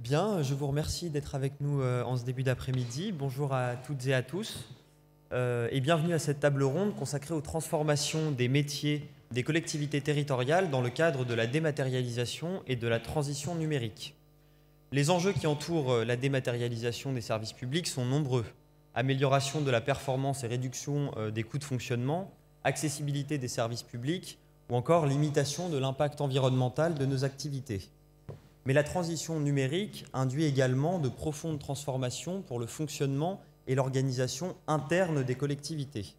Bien, je vous remercie d'être avec nous en ce début d'après-midi. Bonjour à toutes et à tous et bienvenue à cette table ronde consacrée aux transformations des métiers des collectivités territoriales dans le cadre de la dématérialisation et de la transition numérique. Les enjeux qui entourent la dématérialisation des services publics sont nombreux. Amélioration de la performance et réduction des coûts de fonctionnement, accessibilité des services publics ou encore limitation de l'impact environnemental de nos activités. Mais la transition numérique induit également de profondes transformations pour le fonctionnement et l'organisation interne des collectivités.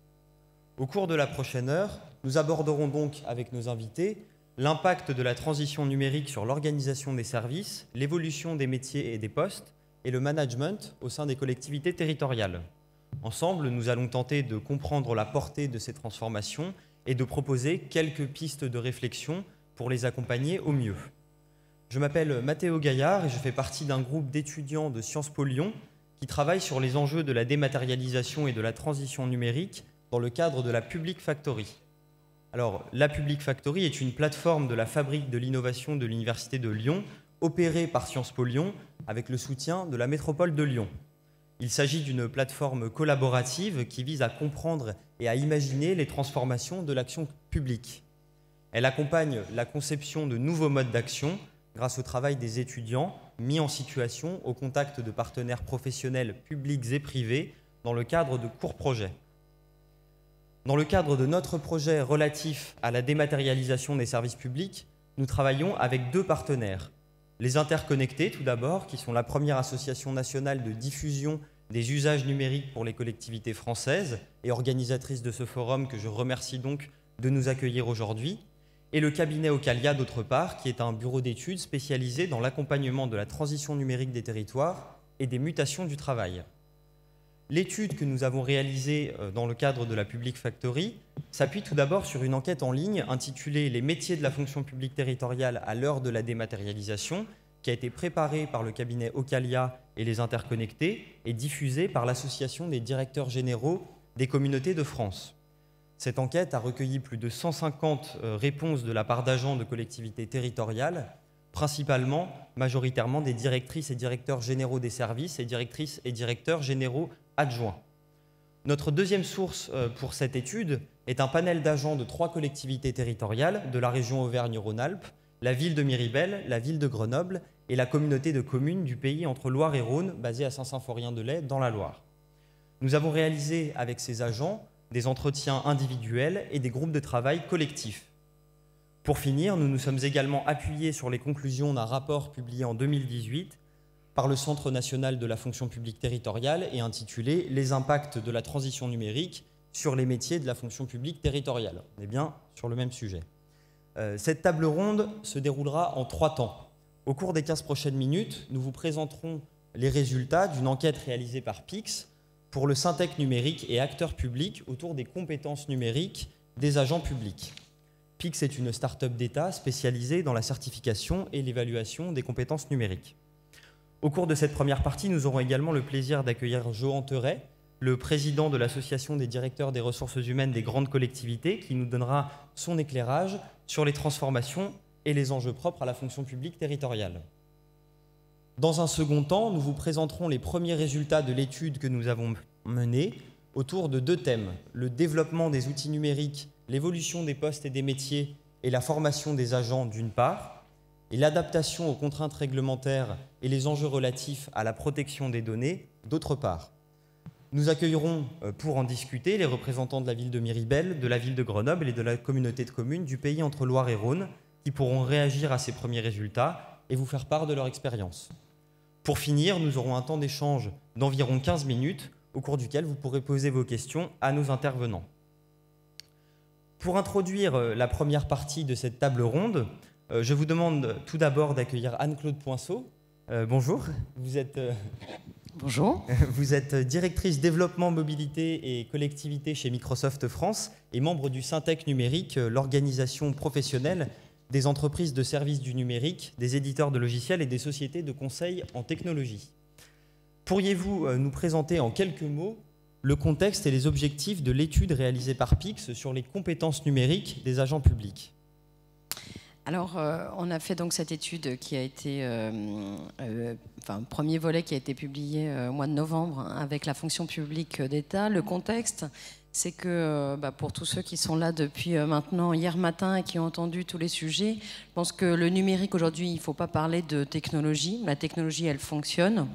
Au cours de la prochaine heure, nous aborderons donc avec nos invités l'impact de la transition numérique sur l'organisation des services, l'évolution des métiers et des postes et le management au sein des collectivités territoriales. Ensemble, nous allons tenter de comprendre la portée de ces transformations et de proposer quelques pistes de réflexion pour les accompagner au mieux. Je m'appelle Mathéo Gaillard et je fais partie d'un groupe d'étudiants de Sciences Po Lyon qui travaille sur les enjeux de la dématérialisation et de la transition numérique dans le cadre de la Public Factory. Alors, la Public Factory est une plateforme de la Fabrique de l'innovation de l'Université de Lyon, opérée par Sciences Po Lyon avec le soutien de la métropole de Lyon. Il s'agit d'une plateforme collaborative qui vise à comprendre et à imaginer les transformations de l'action publique. Elle accompagne la conception de nouveaux modes d'action grâce au travail des étudiants mis en situation au contact de partenaires professionnels publics et privés dans le cadre de courts projets. Dans le cadre de notre projet relatif à la dématérialisation des services publics, nous travaillons avec deux partenaires. Les Interconnectés, tout d'abord, qui sont la première association nationale de diffusion des usages numériques pour les collectivités françaises et organisatrice de ce forum que je remercie donc de nous accueillir aujourd'hui, et le cabinet Ocalia, d'autre part, qui est un bureau d'études spécialisé dans l'accompagnement de la transition numérique des territoires et des mutations du travail. L'étude que nous avons réalisée dans le cadre de la Public Factory s'appuie tout d'abord sur une enquête en ligne intitulée « Les métiers de la fonction publique territoriale à l'heure de la dématérialisation » qui a été préparée par le cabinet Ocalia et les Interconnectés et diffusée par l'Association des directeurs généraux des communautés de France. Cette enquête a recueilli plus de 150 réponses de la part d'agents de collectivités territoriales, principalement, majoritairement des directrices et directeurs généraux des services et directrices et directeurs généraux adjoints. Notre deuxième source pour cette étude est un panel d'agents de 3 collectivités territoriales de la région Auvergne-Rhône-Alpes, la ville de Miribel, la ville de Grenoble et la communauté de communes du pays entre Loire et Rhône, basée à Saint-Symphorien-de-Lay, dans la Loire. Nous avons réalisé avec ces agents des entretiens individuels et des groupes de travail collectifs. Pour finir, nous nous sommes également appuyés sur les conclusions d'un rapport publié en 2018 par le Centre national de la fonction publique territoriale et intitulé « Les impacts de la transition numérique sur les métiers de la fonction publique territoriale ». On est bien sur le même sujet. Cette table ronde se déroulera en 3 temps. Au cours des 15 prochaines minutes, nous vous présenterons les résultats d'une enquête réalisée par PIX pour le Syntec numérique et acteurs publics autour des compétences numériques des agents publics. PIX est une start-up d'État spécialisée dans la certification et l'évaluation des compétences numériques. Au cours de cette première partie, nous aurons également le plaisir d'accueillir Johan Teuret, le président de l'Association des directeurs des ressources humaines des grandes collectivités, qui nous donnera son éclairage sur les transformations et les enjeux propres à la fonction publique territoriale. Dans un second temps, nous vous présenterons les premiers résultats de l'étude que nous avons menée autour de 2 thèmes, le développement des outils numériques, l'évolution des postes et des métiers et la formation des agents d'une part, et l'adaptation aux contraintes réglementaires et les enjeux relatifs à la protection des données d'autre part. Nous accueillerons pour en discuter les représentants de la ville de Miribel, de la ville de Grenoble et de la communauté de communes du pays entre Loire et Rhône qui pourront réagir à ces premiers résultats et vous faire part de leur expérience. Pour finir, nous aurons un temps d'échange d'environ 15 minutes au cours duquel vous pourrez poser vos questions à nos intervenants. Pour introduire la première partie de cette table ronde, je vous demande tout d'abord d'accueillir Anne-Claude Poinceau. Bonjour, Bonjour. Vous êtes directrice développement, mobilité et collectivité chez Microsoft France et membre du Syntec numérique, l'organisation professionnelle des entreprises de services du numérique, des éditeurs de logiciels et des sociétés de conseil en technologie. Pourriez-vous nous présenter en quelques mots le contexte et les objectifs de l'étude réalisée par PIX sur les compétences numériques des agents publics ? Alors, on a fait donc cette étude qui a été, premier volet qui a été publié au mois de novembre avec la fonction publique d'État. Le contexte, c'est que pour tous ceux qui sont là depuis maintenant hier matin et qui ont entendu tous les sujets, je pense que le numérique aujourd'hui, il ne faut pas parler de technologie. La technologie, elle fonctionne.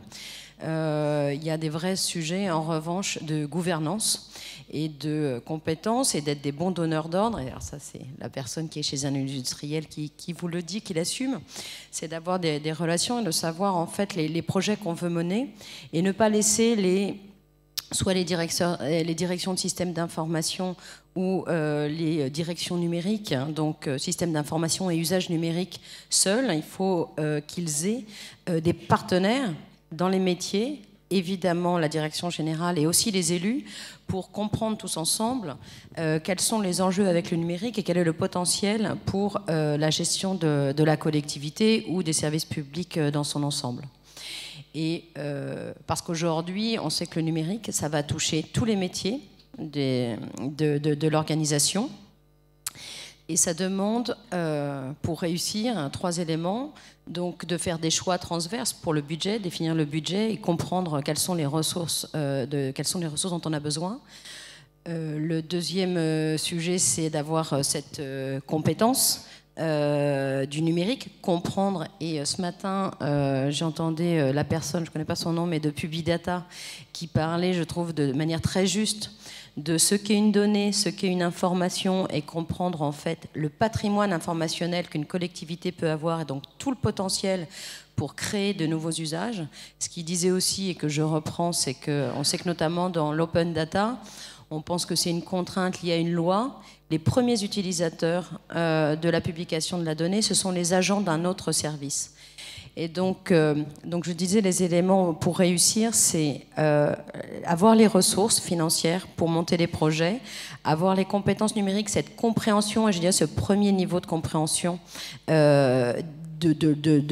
Il y a des vrais sujets, en revanche, de gouvernance et de compétences et d'être des bons donneurs d'ordre. Et alors ça, c'est la personne qui est chez un industriel qui vous le dit, qui l'assume. C'est d'avoir des relations et de savoir, en fait, les projets qu'on veut mener et ne pas laisser soit les directions de systèmes d'information ou les directions numériques, hein, donc systèmes d'information et usage numérique seuls. Il faut qu'ils aient des partenaires dans les métiers, évidemment la direction générale et aussi les élus, pour comprendre tous ensemble quels sont les enjeux avec le numérique et quel est le potentiel pour la gestion de la collectivité ou des services publics dans son ensemble. Et parce qu'aujourd'hui, on sait que le numérique, ça va toucher tous les métiers de l'organisation. Et ça demande, pour réussir, 3 éléments. Donc, de faire des choix transverses pour le budget, définir le budget et comprendre quelles sont les ressources dont on a besoin. Le deuxième sujet, c'est d'avoir cette compétence du numérique, comprendre. Et ce matin, j'entendais la personne, je ne connais pas son nom, mais de Publidata, qui parlait, je trouve, de manière très juste de ce qu'est une donnée, ce qu'est une information, et comprendre en fait le patrimoine informationnel qu'une collectivité peut avoir, et donc tout le potentiel pour créer de nouveaux usages. Ce qu'il disait aussi, et que je reprends, c'est qu'on sait que notamment dans l'open data, on pense que c'est une contrainte liée à une loi. Les premiers utilisateurs de la publication de la donnée, ce sont les agents d'un autre service. Et donc je disais, les éléments pour réussir, c'est avoir les ressources financières pour monter les projets, avoir les compétences numériques, cette compréhension, et je dirais ce premier niveau de compréhension de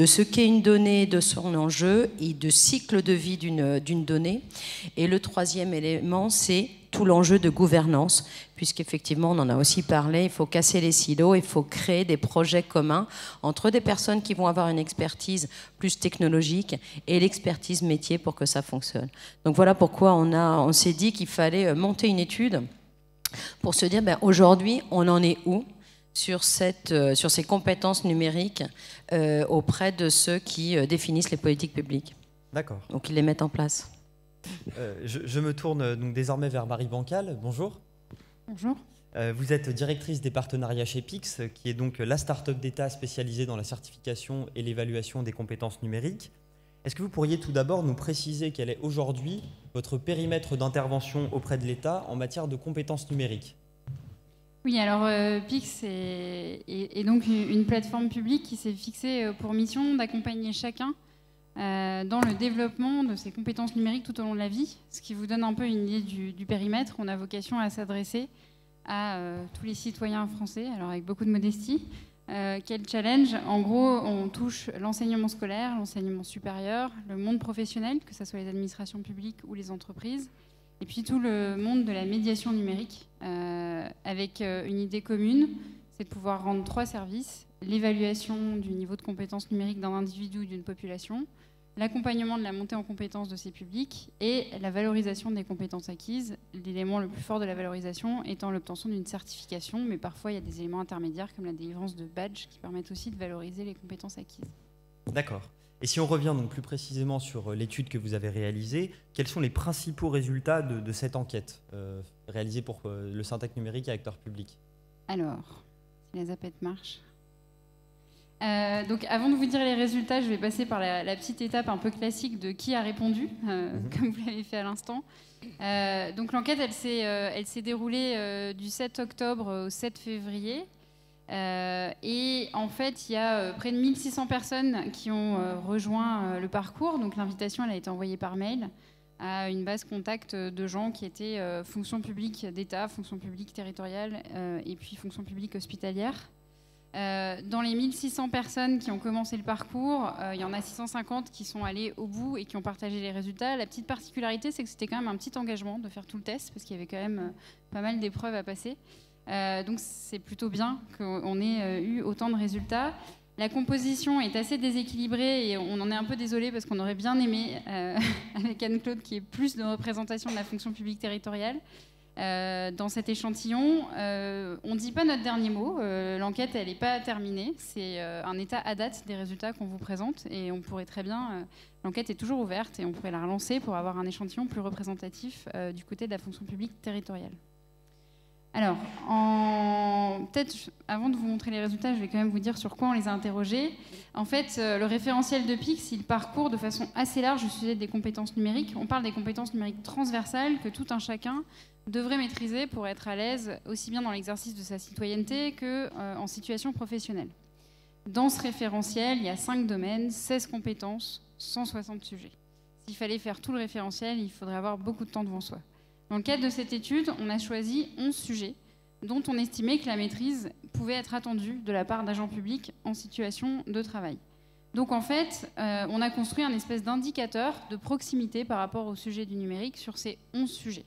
ce qu'est une donnée, de son enjeu et de cycle de vie d'une donnée. Et le troisième élément, c'est tout l'enjeu de gouvernance, puisqu'effectivement, on en a aussi parlé, il faut casser les silos, il faut créer des projets communs entre des personnes qui vont avoir une expertise plus technologique et l'expertise métier pour que ça fonctionne. Donc voilà pourquoi on s'est dit qu'il fallait monter une étude pour se dire, aujourd'hui, on en est où sur ces compétences numériques auprès de ceux qui définissent les politiques publiques. D'accord. Donc ils les mettent en place. Je me tourne donc désormais vers Marie Bancal. Bonjour. Bonjour. Vous êtes directrice des partenariats chez PIX, qui est donc la start-up d'État spécialisée dans la certification et l'évaluation des compétences numériques. Est-ce que vous pourriez tout d'abord nous préciser quel est aujourd'hui votre périmètre d'intervention auprès de l'État en matière de compétences numériques ? Oui, alors PIX est donc une plateforme publique qui s'est fixée pour mission d'accompagner chacun dans le développement de ses compétences numériques tout au long de la vie, ce qui vous donne un peu une idée du périmètre. On a vocation à s'adresser à tous les citoyens français, alors avec beaucoup de modestie. Quel challenge? En gros, on touche l'enseignement scolaire, l'enseignement supérieur, le monde professionnel, que ce soit les administrations publiques ou les entreprises, et puis tout le monde de la médiation numérique, avec une idée commune, c'est de pouvoir rendre 3 services: l'évaluation du niveau de compétences numériques d'un individu ou d'une population, l'accompagnement de la montée en compétences de ces publics et la valorisation des compétences acquises, l'élément le plus fort de la valorisation étant l'obtention d'une certification, mais parfois il y a des éléments intermédiaires comme la délivrance de badges qui permettent aussi de valoriser les compétences acquises. D'accord. Et si on revient donc plus précisément sur l'étude que vous avez réalisée, quels sont les principaux résultats de cette enquête réalisée pour le Syntec numérique et acteurs publics? Alors, si la zapette marche... donc avant de vous dire les résultats, je vais passer par la petite étape un peu classique de qui a répondu, comme vous l'avez fait à l'instant. Donc l'enquête, elle s'est déroulée du 7 octobre au 7 février. Et en fait, il y a près de 1600 personnes qui ont rejoint le parcours. Donc l'invitation, elle a été envoyée par mail à une base contact de gens qui étaient fonction publique d'État, fonction publique territoriale et puis fonction publique hospitalière. Dans les 1600 personnes qui ont commencé le parcours, il y en a 650 qui sont allés au bout et qui ont partagé les résultats. La petite particularité, c'est que c'était quand même un petit engagement de faire tout le test, parce qu'il y avait quand même pas mal d'épreuves à passer. Donc c'est plutôt bien qu'on ait eu autant de résultats. La composition est assez déséquilibrée et on en est un peu désolé parce qu'on aurait bien aimé, avec Anne-Claude, qu'il y ait plus de représentation de la fonction publique territoriale. Dans cet échantillon, on ne dit pas notre dernier mot. L'enquête, elle n'est pas terminée. C'est un état à date des résultats qu'on vous présente. Et on pourrait très bien... l'enquête est toujours ouverte et on pourrait la relancer pour avoir un échantillon plus représentatif du côté de la fonction publique territoriale. Alors, peut-être avant de vous montrer les résultats, je vais quand même vous dire sur quoi on les a interrogés. En fait, le référentiel de PICS, il parcourt de façon assez large le sujet des compétences numériques. On parle des compétences numériques transversales que tout un chacun devrait maîtriser pour être à l'aise aussi bien dans l'exercice de sa citoyenneté qu'en situation professionnelle. Dans ce référentiel, il y a 5 domaines, 16 compétences, 160 sujets. S'il fallait faire tout le référentiel, il faudrait avoir beaucoup de temps devant soi. Dans le cadre de cette étude, on a choisi 11 sujets dont on estimait que la maîtrise pouvait être attendue de la part d'agents publics en situation de travail. Donc en fait, on a construit un espèce d'indicateur de proximité par rapport au sujet du numérique sur ces 11 sujets.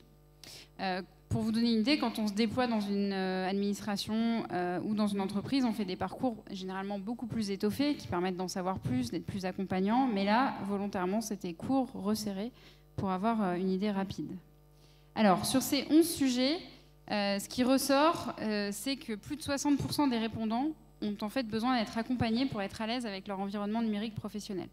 Pour vous donner une idée, quand on se déploie dans une administration ou dans une entreprise, on fait des parcours généralement beaucoup plus étoffés qui permettent d'en savoir plus, d'être plus accompagnants. Mais là, volontairement, c'était court, resserré pour avoir une idée rapide. Alors, sur ces 11 sujets, ce qui ressort, c'est que plus de 60% des répondants ont en fait besoin d'être accompagnés pour être à l'aise avec leur environnement numérique professionnel.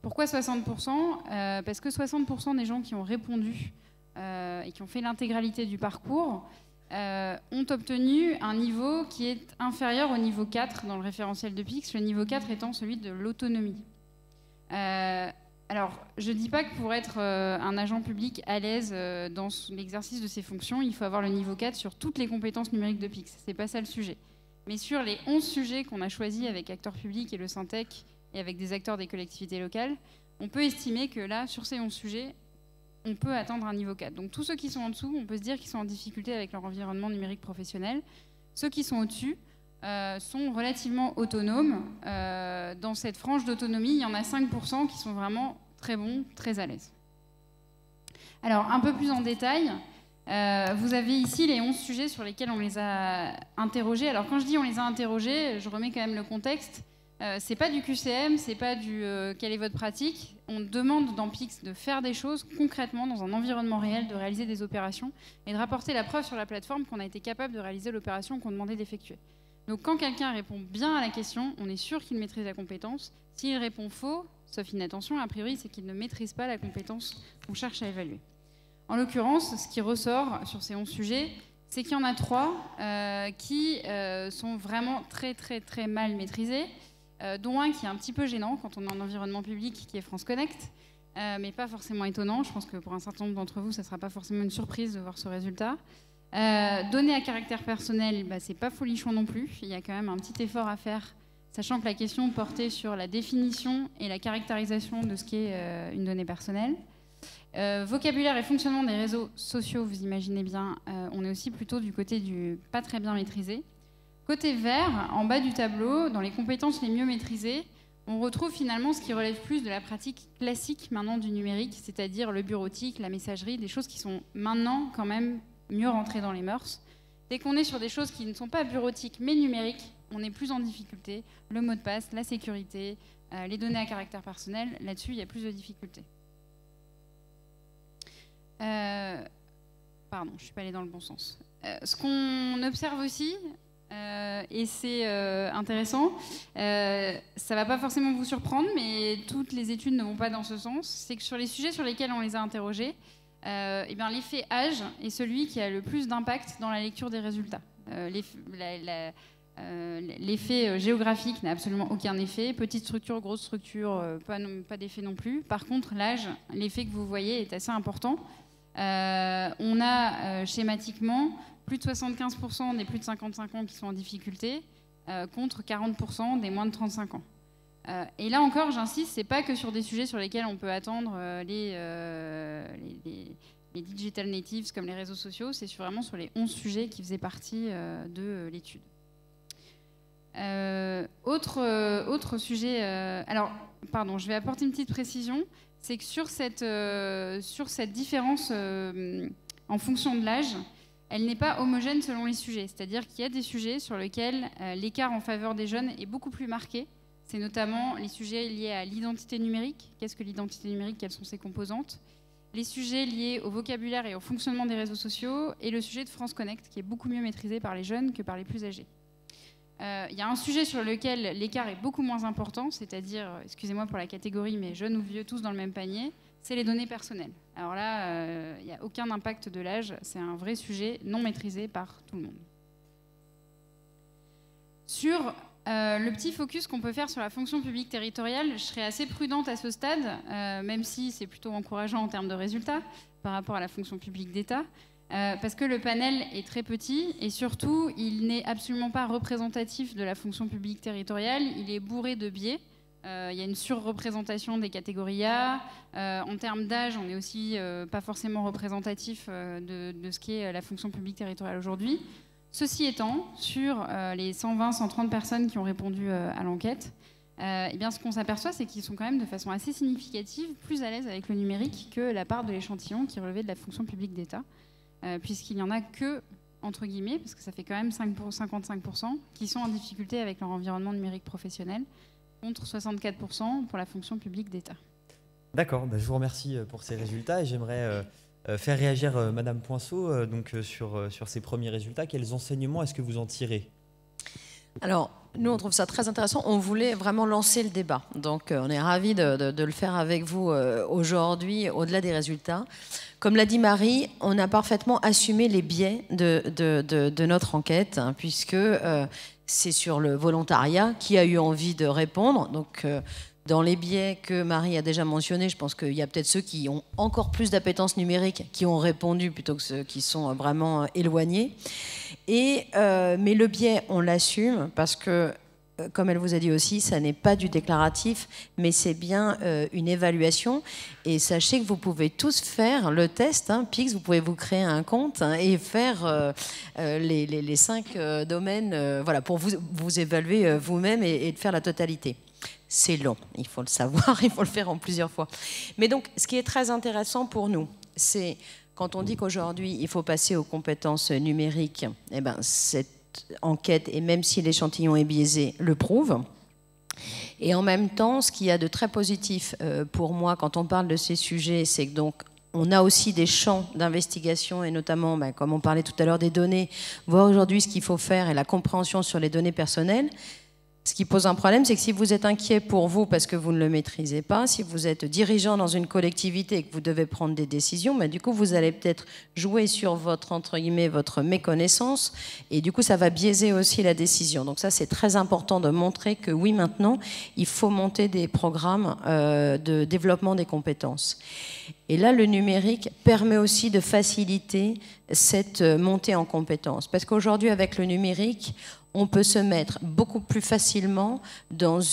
Pourquoi 60% Parce que 60% des gens qui ont répondu et qui ont fait l'intégralité du parcours ont obtenu un niveau qui est inférieur au niveau 4 dans le référentiel de PICS, le niveau 4 étant celui de l'autonomie. Alors, je ne dis pas que pour être un agent public à l'aise dans l'exercice de ses fonctions, il faut avoir le niveau 4 sur toutes les compétences numériques de PICS. Ce n'est pas ça le sujet. Mais sur les 11 sujets qu'on a choisis avec Acteurs Publics et le Syntec et avec des acteurs des collectivités locales, on peut estimer que là, sur ces 11 sujets, on peut atteindre un niveau 4. Donc tous ceux qui sont en dessous, on peut se dire qu'ils sont en difficulté avec leur environnement numérique professionnel. Ceux qui sont au-dessus sont relativement autonomes. Dans cette frange d'autonomie, il y en a 5% qui sont vraiment très bons, très à l'aise. Alors, un peu plus en détail, vous avez ici les 11 sujets sur lesquels on les a interrogés. Alors, quand je dis on les a interrogés, je remets quand même le contexte. C'est pas du QCM, c'est pas du quelle est votre pratique. On demande dans PICS de faire des choses concrètement dans un environnement réel, de réaliser des opérations et de rapporter la preuve sur la plateforme qu'on a été capable de réaliser l'opération qu'on demandait d'effectuer. Donc quand quelqu'un répond bien à la question, on est sûr qu'il maîtrise la compétence. S'il répond faux, sauf inattention, a priori, c'est qu'il ne maîtrise pas la compétence qu'on cherche à évaluer. En l'occurrence, ce qui ressort sur ces 11 sujets, c'est qu'il y en a 3 qui sont vraiment très très très mal maîtrisés, dont un qui est un petit peu gênant quand on est en environnement public, qui est France Connect, mais pas forcément étonnant. Je pense que pour un certain nombre d'entre vous, ça ne sera pas forcément une surprise de voir ce résultat. Données à caractère personnel, c'est pas folichon non plus. Il y a quand même un petit effort à faire, sachant que la question portait sur la définition et la caractérisation de ce qu'est une donnée personnelle. Vocabulaire et fonctionnement des réseaux sociaux, vous imaginez bien, on est aussi plutôt du côté du pas très bien maîtrisé. Côté vert, en bas du tableau, dans les compétences les mieux maîtrisées, on retrouve finalement ce qui relève plus de la pratique classique maintenant du numérique, c'est-à-dire le bureautique, la messagerie, des choses qui sont maintenant quand même mieux rentrées dans les mœurs. Dès qu'on est sur des choses qui ne sont pas bureautiques mais numériques, on est plus en difficulté. Le mot de passe, la sécurité, les données à caractère personnel, là-dessus, il y a plus de difficultés. Pardon, je ne suis pas allée dans le bon sens. Ce qu'on observe aussi, et c'est intéressant, ça ne va pas forcément vous surprendre, mais toutes les études ne vont pas dans ce sens, c'est que sur les sujets sur lesquels on les a interrogés, l'effet âge est celui qui a le plus d'impact dans la lecture des résultats. L'effet géographique n'a absolument aucun effet. Petite structure, grosse structure, pas d'effet non plus. Par contre, l'âge, l'effet que vous voyez est assez important. On a schématiquement plus de 75% des plus de 55 ans qui sont en difficulté, contre 40% des moins de 35 ans. Et là encore, j'insiste, c'est pas que sur des sujets sur lesquels on peut attendre les digital natives comme les réseaux sociaux, c'est vraiment sur les 11 sujets qui faisaient partie de l'étude. Autre sujet, alors, pardon, je vais apporter une petite précision, c'est que sur cette différence en fonction de l'âge, elle n'est pas homogène selon les sujets. C'est-à-dire qu'il y a des sujets sur lesquels l'écart en faveur des jeunes est beaucoup plus marqué. C'est notamment les sujets liés à l'identité numérique. Qu'est-ce que l'identité numérique? Quelles sont ses composantes? Les sujets liés au vocabulaire et au fonctionnement des réseaux sociaux, et le sujet de France Connect, qui est beaucoup mieux maîtrisé par les jeunes que par les plus âgés. Il y a un sujet sur lequel l'écart est beaucoup moins important, c'est-à-dire, excusez-moi pour la catégorie, mais jeunes ou vieux, tous dans le même panier, c'est les données personnelles. Alors là, il n'y a aucun impact de l'âge, c'est un vrai sujet non maîtrisé par tout le monde. Sur le petit focus qu'on peut faire sur la fonction publique territoriale, je serais assez prudente à ce stade, même si c'est plutôt encourageant en termes de résultats par rapport à la fonction publique d'État, parce que le panel est très petit et surtout, il n'est absolument pas représentatif de la fonction publique territoriale, il est bourré de biais. Il y a une surreprésentation des catégories A. En termes d'âge, on n'est aussi pas forcément représentatif de ce qu'est la fonction publique territoriale aujourd'hui. Ceci étant, sur les 120-130 personnes qui ont répondu à l'enquête, eh bien, ce qu'on s'aperçoit, c'est qu'ils sont quand même de façon assez significative plus à l'aise avec le numérique que la part de l'échantillon qui relevait de la fonction publique d'État, puisqu'il n'y en a que, entre guillemets, parce que ça fait quand même 55%, qui sont en difficulté avec leur environnement numérique professionnel, contre 64% pour la fonction publique d'État. D'accord, je vous remercie pour ces résultats et j'aimerais faire réagir Madame Poinceau sur ces premiers résultats. Quels enseignements est-ce que vous en tirez? Alors, nous, on trouve ça très intéressant. On voulait vraiment lancer le débat. Donc, on est ravis de le faire avec vous aujourd'hui, au-delà des résultats. Comme l'a dit Marie, on a parfaitement assumé les biais de notre enquête, hein, puisque c'est sur le volontariat qui a eu envie de répondre. Donc, dans les biais que Marie a déjà mentionnés, je pense qu'il y a peut-être ceux qui ont encore plus d'appétence numérique qui ont répondu plutôt que ceux qui sont vraiment éloignés. Mais le biais, on l'assume parce que, comme elle vous a dit aussi, ça n'est pas du déclaratif, mais c'est bien une évaluation. Et sachez que vous pouvez tous faire le test, hein, Pix, vous pouvez vous créer un compte et faire les 5 domaines voilà, pour vous évaluer vous-même et de faire la totalité. C'est long, il faut le savoir, il faut le faire en plusieurs fois. Mais donc, ce qui est très intéressant pour nous, c'est quand on dit qu'aujourd'hui, il faut passer aux compétences numériques, eh ben, cette enquête, et même si l'échantillon est biaisé, le prouve. Et en même temps, ce qu'il y a de très positif pour moi quand on parle de ces sujets, c'est que donc, on a aussi des champs d'investigation et notamment, comme on parlait tout à l'heure des données, voir aujourd'hui ce qu'il faut faire et la compréhension sur les données personnelles. Ce qui pose un problème, c'est que si vous êtes inquiet pour vous parce que vous ne le maîtrisez pas, si vous êtes dirigeant dans une collectivité et que vous devez prendre des décisions, du coup, vous allez peut-être jouer sur votre, entre guillemets, votre méconnaissance et du coup, ça va biaiser aussi la décision. Donc ça, c'est très important de montrer que oui, maintenant, il faut monter des programmes de développement des compétences. Et là, le numérique permet aussi de faciliter cette montée en compétences. Parce qu'aujourd'hui, avec le numérique, on peut se mettre beaucoup plus facilement dans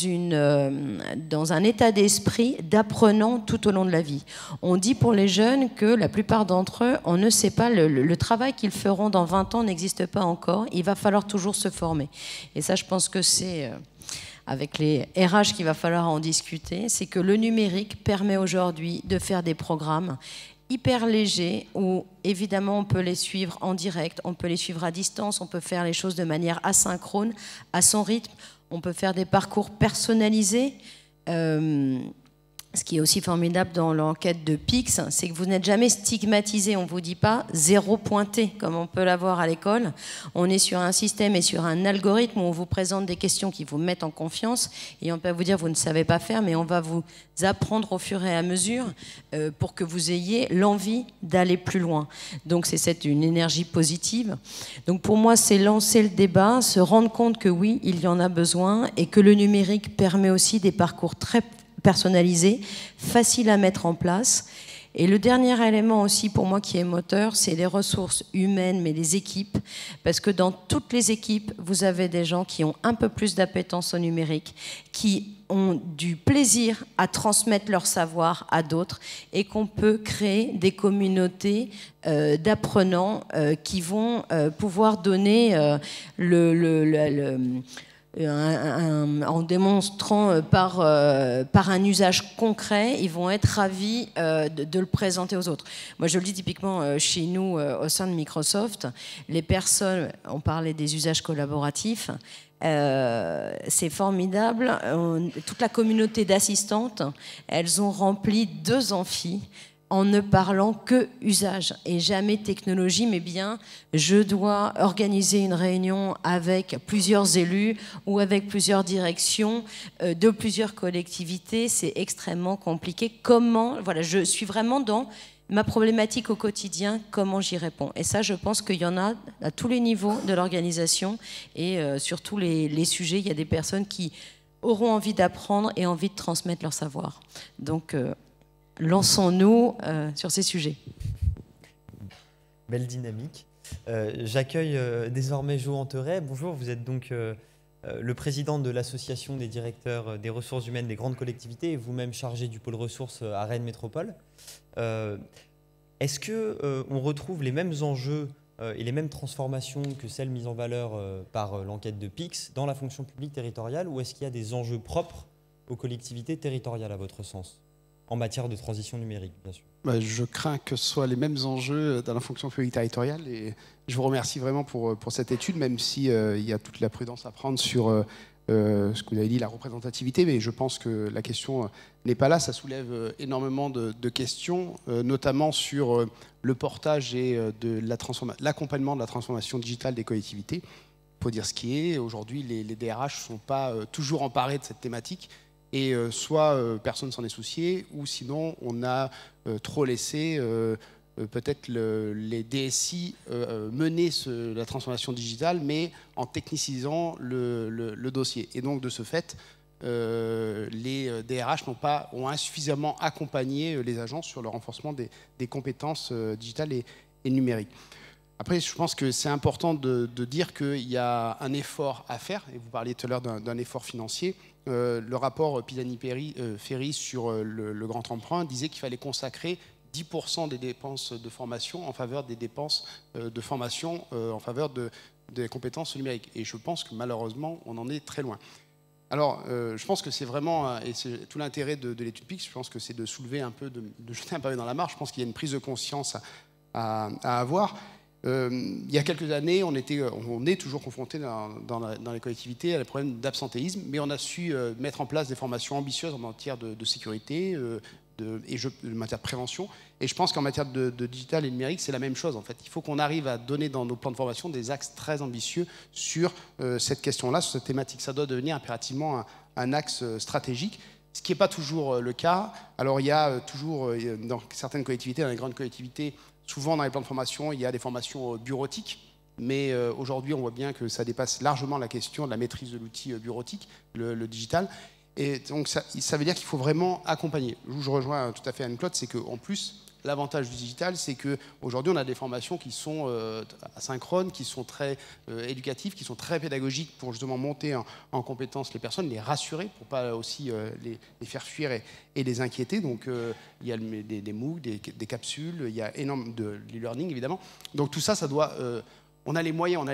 un état d'esprit d'apprenant tout au long de la vie. On dit pour les jeunes que la plupart d'entre eux, on ne sait pas, le travail qu'ils feront dans 20 ans n'existe pas encore. Il va falloir toujours se former. Et ça, je pense que c'est avec les RH qu'il va falloir en discuter. C'est que le numérique permet aujourd'hui de faire des programmes hyper légers où évidemment on peut les suivre en direct, on peut les suivre à distance, on peut faire les choses de manière asynchrone, à son rythme, on peut faire des parcours personnalisés. Ce qui est aussi formidable dans l'enquête de Pix, c'est que vous n'êtes jamais stigmatisé. On ne vous dit pas zéro pointé, comme on peut l'avoir à l'école. On est sur un système et sur un algorithme où on vous présente des questions qui vous mettent en confiance. Et on peut vous dire, vous ne savez pas faire, mais on va vous apprendre au fur et à mesure pour que vous ayez l'envie d'aller plus loin. Donc c'est une énergie positive. Donc pour moi, c'est lancer le débat, se rendre compte que oui, il y en a besoin et que le numérique permet aussi des parcours très personnalisé, facile à mettre en place. Et le dernier élément aussi pour moi qui est moteur, c'est les ressources humaines, mais les équipes, parce que dans toutes les équipes, vous avez des gens qui ont un peu plus d'appétence au numérique, qui ont du plaisir à transmettre leur savoir à d'autres et qu'on peut créer des communautés d'apprenants qui vont pouvoir donner en démontrant par un usage concret, ils vont être ravis de le présenter aux autres. Moi, je le dis typiquement chez nous, au sein de Microsoft, les personnes, on parlait des usages collaboratifs, c'est formidable. Toute la communauté d'assistantes, elles ont rempli 2 amphis en ne parlant que usage et jamais technologie, mais bien je dois organiser une réunion avec plusieurs élus ou avec plusieurs directions de plusieurs collectivités. C'est extrêmement compliqué. Comment, voilà, je suis vraiment dans ma problématique au quotidien, comment j'y réponds. Et ça, je pense qu'il y en a à tous les niveaux de l'organisation et sur tous les sujets, il y a des personnes qui auront envie d'apprendre et envie de transmettre leur savoir. Donc, lançons-nous sur ces sujets. Belle dynamique. J'accueille désormais Jo Anteret. Bonjour, vous êtes donc le président de l'association des directeurs des ressources humaines des grandes collectivités et vous-même chargé du pôle ressources à Rennes Métropole. Est-ce qu'on retrouve les mêmes enjeux et les mêmes transformations que celles mises en valeur par l'enquête de PIX dans la fonction publique territoriale, ou est-ce qu'il y a des enjeux propres aux collectivités territoriales à votre sens, en matière de transition numérique, bien sûr? Je crains que ce soit les mêmes enjeux dans la fonction publique territoriale et je vous remercie vraiment pour cette étude, même si il y a toute la prudence à prendre sur ce que vous avez dit, la représentativité, mais je pense que la question n'est pas là. Ça soulève énormément de questions, notamment sur le portage et l'accompagnement de la transformation digitale des collectivités. Il faut dire ce qui est. Aujourd'hui, les DRH ne sont pas toujours emparés de cette thématique. Et soit personne s'en est soucié, ou sinon on a trop laissé peut-être les DSI mener la transformation digitale, mais en technicisant le dossier. Et donc de ce fait, les DRH ont insuffisamment accompagné les agents sur le renforcement des compétences digitales et numériques. Après, je pense que c'est important de dire qu'il y a un effort à faire, et vous parliez tout à l'heure d'un effort financier. Le rapport Pisani-Ferry sur le grand emprunt disait qu'il fallait consacrer 10% des dépenses de formation en faveur des dépenses de formation en faveur des compétences numériques. Et je pense que malheureusement, on en est très loin. Alors, je pense que c'est vraiment, et c'est tout l'intérêt de l'étude PIX, je pense que c'est de soulever un peu, de jeter un pavé dans la mare. Je pense qu'il y a une prise de conscience à avoir. Il y a quelques années, on est toujours confronté dans les collectivités à des problèmes d'absentéisme, mais on a su mettre en place des formations ambitieuses en matière de sécurité, en matière de prévention. Et je pense qu'en matière de digital et numérique, c'est la même chose. En fait, il faut qu'on arrive à donner dans nos plans de formation des axes très ambitieux sur cette question-là, sur cette thématique. Ça doit devenir impérativement un axe stratégique, ce qui n'est pas toujours le cas. Alors, il y a toujours, dans certaines collectivités, dans les grandes collectivités, souvent dans les plans de formation, il y a des formations bureautiques, mais aujourd'hui on voit bien que ça dépasse largement la question de la maîtrise de l'outil bureautique, le digital. Et donc ça veut dire qu'il faut vraiment accompagner. Je rejoins tout à fait Anne-Claude, c'est qu'en plus, l'avantage du digital, c'est qu'aujourd'hui on a des formations qui sont asynchrones, qui sont très éducatives, qui sont très pédagogiques pour justement monter en compétence les personnes, les rassurer, pour pas aussi les faire fuir et les inquiéter. Donc il y a des MOOC, des capsules, il y a énormément de l'e-learning évidemment. Donc tout ça, ça doit... on a les moyens,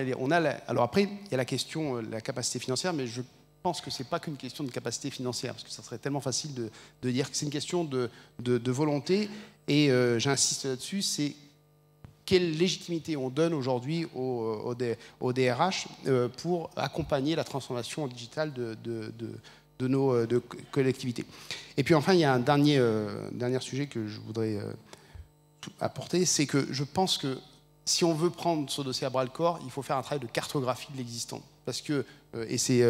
alors après, il y a la question, la capacité financière, mais je pense que ce n'est pas qu'une question de capacité financière, parce que ça serait tellement facile de dire que c'est une question de volonté, et j'insiste là-dessus, c'est quelle légitimité on donne aujourd'hui aux DRH pour accompagner la transformation digitale de nos collectivités. Et puis enfin, il y a un dernier sujet que je voudrais apporter, c'est que je pense que si on veut prendre ce dossier à bras-le-corps, il faut faire un travail de cartographie de l'existant. Parce que, et c'est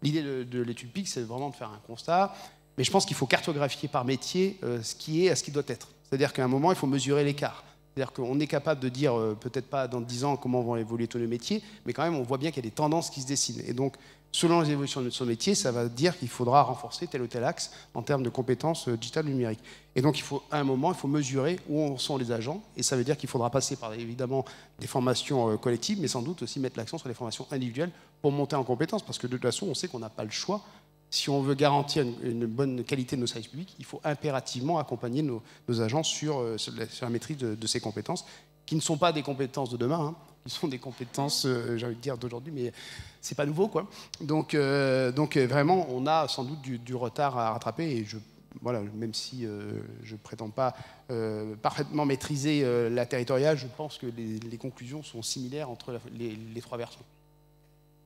l'idée de l'étude PIC, c'est vraiment de faire un constat, mais je pense qu'il faut cartographier par métier ce qui est à ce qui doit être. C'est-à-dire qu'à un moment, il faut mesurer l'écart. C'est-à-dire qu'on est capable de dire, peut-être pas dans 10 ans comment vont évoluer tous les métiers, mais quand même, on voit bien qu'il y a des tendances qui se dessinent. Et donc, selon les évolutions de son métier, ça va dire qu'il faudra renforcer tel ou tel axe en termes de compétences digitales numériques. Et donc, à un moment, il faut mesurer où sont les agents, et ça veut dire qu'il faudra passer par, évidemment, des formations collectives, mais sans doute aussi mettre l'accent sur les formations individuelles pour monter en compétences, parce que de toute façon, on sait qu'on n'a pas le choix. Si on veut garantir une bonne qualité de nos services publics, il faut impérativement accompagner nos agents sur la maîtrise de ces compétences, qui ne sont pas des compétences de demain, hein, qui sont des compétences, j'ai envie de dire, d'aujourd'hui, mais c'est pas nouveau, quoi. Donc vraiment, on a sans doute du retard à rattraper, et voilà, même si je ne prétends pas parfaitement maîtriser la territoriale, je pense que les conclusions sont similaires entre les trois versions.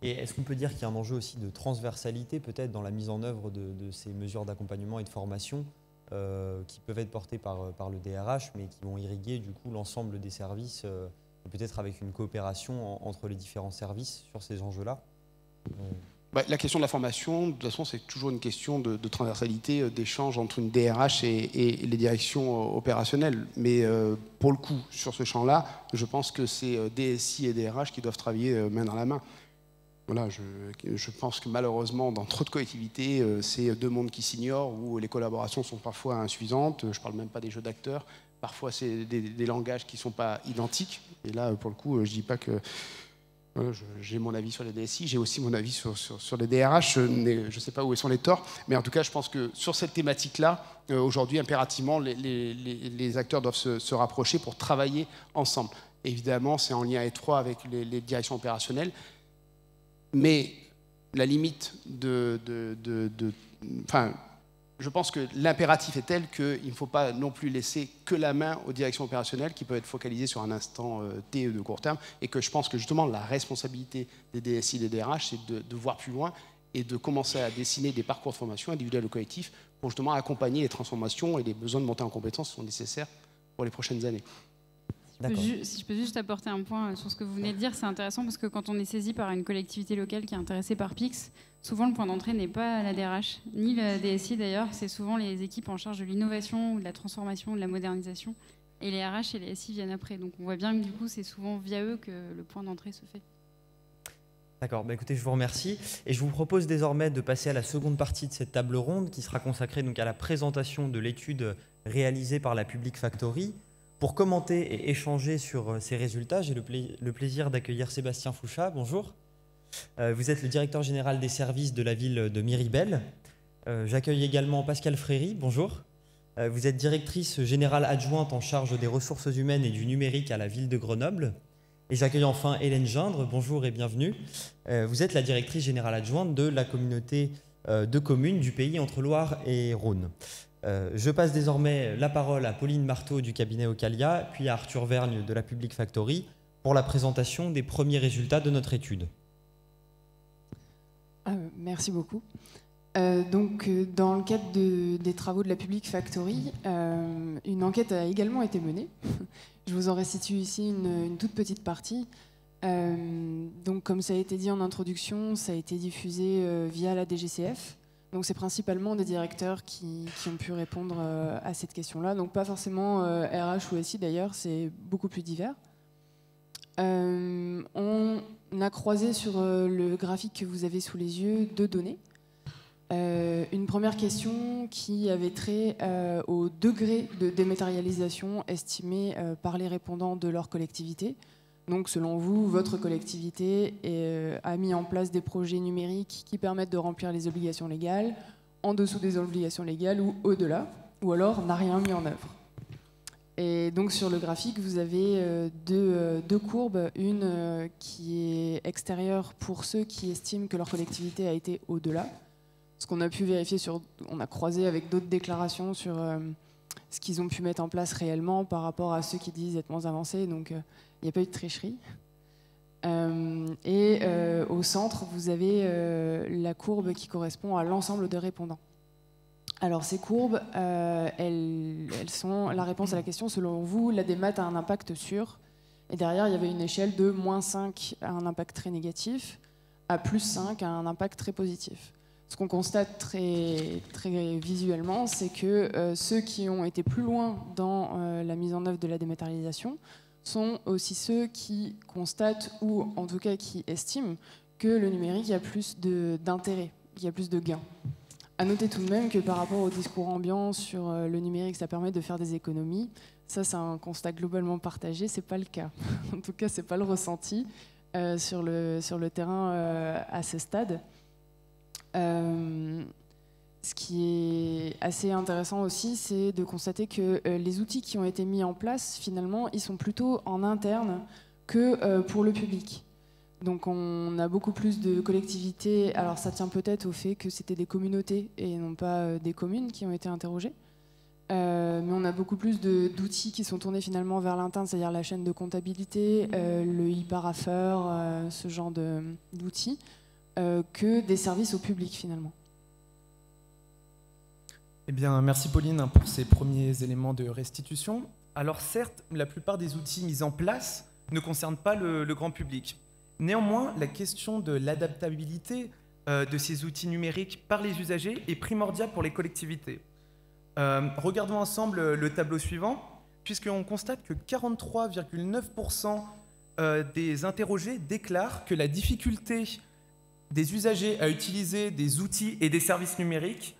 Et est-ce qu'on peut dire qu'il y a un enjeu aussi de transversalité peut-être dans la mise en œuvre de ces mesures d'accompagnement et de formation qui peuvent être portées par le DRH, mais qui vont irriguer du coup l'ensemble des services, et peut-être avec une coopération entre les différents services sur ces enjeux-là? La question de la formation, de toute façon, c'est toujours une question de transversalité, d'échange entre une DRH et les directions opérationnelles. Mais pour le coup, sur ce champ-là, je pense que c'est DSI et DRH qui doivent travailler main dans la main. Voilà, je pense que malheureusement, dans trop de collectivités, c'est deux mondes qui s'ignorent, où les collaborations sont parfois insuffisantes. Je ne parle même pas des jeux d'acteurs. Parfois, c'est des langages qui ne sont pas identiques. Et là, pour le coup, je ne dis pas que... J'ai mon avis sur les DSI, j'ai aussi mon avis sur les DRH. Je ne sais pas où sont les torts, mais en tout cas, je pense que sur cette thématique-là, aujourd'hui, impérativement, les acteurs doivent se rapprocher pour travailler ensemble. Évidemment, c'est en lien étroit avec les directions opérationnelles, mais la limite je pense que l'impératif est tel qu'il ne faut pas non plus laisser que la main aux directions opérationnelles qui peuvent être focalisées sur un instant T de court terme, et que je pense que justement la responsabilité des DSI et des DRH, c'est de voir plus loin et de commencer à dessiner des parcours de formation individuels ou collectifs pour justement accompagner les transformations et les besoins de montée en compétences qui sont nécessaires pour les prochaines années. Si je peux juste apporter un point sur ce que vous venez de dire, c'est intéressant parce que quand on est saisi par une collectivité locale qui est intéressée par PIX, souvent le point d'entrée n'est pas la DRH, ni la DSI d'ailleurs, c'est souvent les équipes en charge de l'innovation ou de la transformation ou de la modernisation, et les RH et les SI viennent après. Donc on voit bien que du coup c'est souvent via eux que le point d'entrée se fait. D'accord, écoutez, je vous remercie. Et je vous propose désormais de passer à la seconde partie de cette table ronde qui sera consacrée donc à la présentation de l'étude réalisée par la Public Factory. Pour commenter et échanger sur ces résultats, j'ai le plaisir d'accueillir Sébastien Fouchat. Bonjour. Vous êtes le directeur général des services de la ville de Miribel. J'accueille également Pascal Fréry. Bonjour. Vous êtes directrice générale adjointe en charge des ressources humaines et du numérique à la ville de Grenoble. Et j'accueille enfin Hélène Gindre. Bonjour et bienvenue. Vous êtes la directrice générale adjointe de la communauté de communes du pays entre Loire et Rhône. Je passe désormais la parole à Pauline Marteau du cabinet Ocalia, puis à Arthur Vergne de la Public Factory pour la présentation des premiers résultats de notre étude. Merci beaucoup. Dans le cadre des travaux de la Public Factory, une enquête a également été menée. Je vous en restitue ici une toute petite partie. Donc, comme ça a été dit en introduction, ça a été diffusé via la DGCF. Donc c'est principalement des directeurs qui ont pu répondre à cette question-là. Donc pas forcément RH ou SI d'ailleurs, c'est beaucoup plus divers. On a croisé sur le graphique que vous avez sous les yeux 2 données. Une première question qui avait trait au degré de dématérialisation estimé par les répondants de leur collectivité. Donc, selon vous, votre collectivité a mis en place des projets numériques qui permettent de remplir les obligations légales, en dessous des obligations légales ou au-delà, ou alors n'a rien mis en œuvre. Et donc, sur le graphique, vous avez deux courbes, une qui est extérieure pour ceux qui estiment que leur collectivité a été au-delà. Ce qu'on a pu vérifier, on a croisé avec d'autres déclarations sur ce qu'ils ont pu mettre en place réellement par rapport à ceux qui disent être moins avancés. Donc, il n'y a pas eu de tricherie. Au centre, vous avez la courbe qui correspond à l'ensemble des répondants. Alors ces courbes, elles sont la réponse à la question, selon vous, la démat a un impact sur... Et derrière, il y avait une échelle de -5 à un impact très négatif, à +5 à un impact très positif. Ce qu'on constate très visuellement, c'est que ceux qui ont été plus loin dans la mise en œuvre de la dématérialisation sont aussi ceux qui constatent, ou en tout cas qui estiment, que le numérique, il y a plus d'intérêt, il y a plus de gains. À noter tout de même que par rapport au discours ambiant sur le numérique, ça permet de faire des économies. Ça, c'est un constat globalement partagé, c'est pas le cas. En tout cas, c'est pas le ressenti sur le terrain à ce stade. Ce qui est assez intéressant aussi, c'est de constater que les outils qui ont été mis en place, finalement, ils sont plutôt en interne que pour le public. Donc on a beaucoup plus de collectivités, alors ça tient peut-être au fait que c'était des communautés et non pas des communes qui ont été interrogées, mais on a beaucoup plus d'outils qui sont tournés finalement vers l'interne, c'est-à-dire la chaîne de comptabilité, le e-paraffeur, ce genre d'outils, que des services au public finalement. Eh bien, merci Pauline pour ces premiers éléments de restitution. Alors certes, la plupart des outils mis en place ne concernent pas le grand public. Néanmoins, la question de l'adaptabilité de ces outils numériques par les usagers est primordiale pour les collectivités. Regardons ensemble le tableau suivant, puisqu'on constate que 43,9% des interrogés déclarent que la difficulté des usagers à utiliser des outils et des services numériques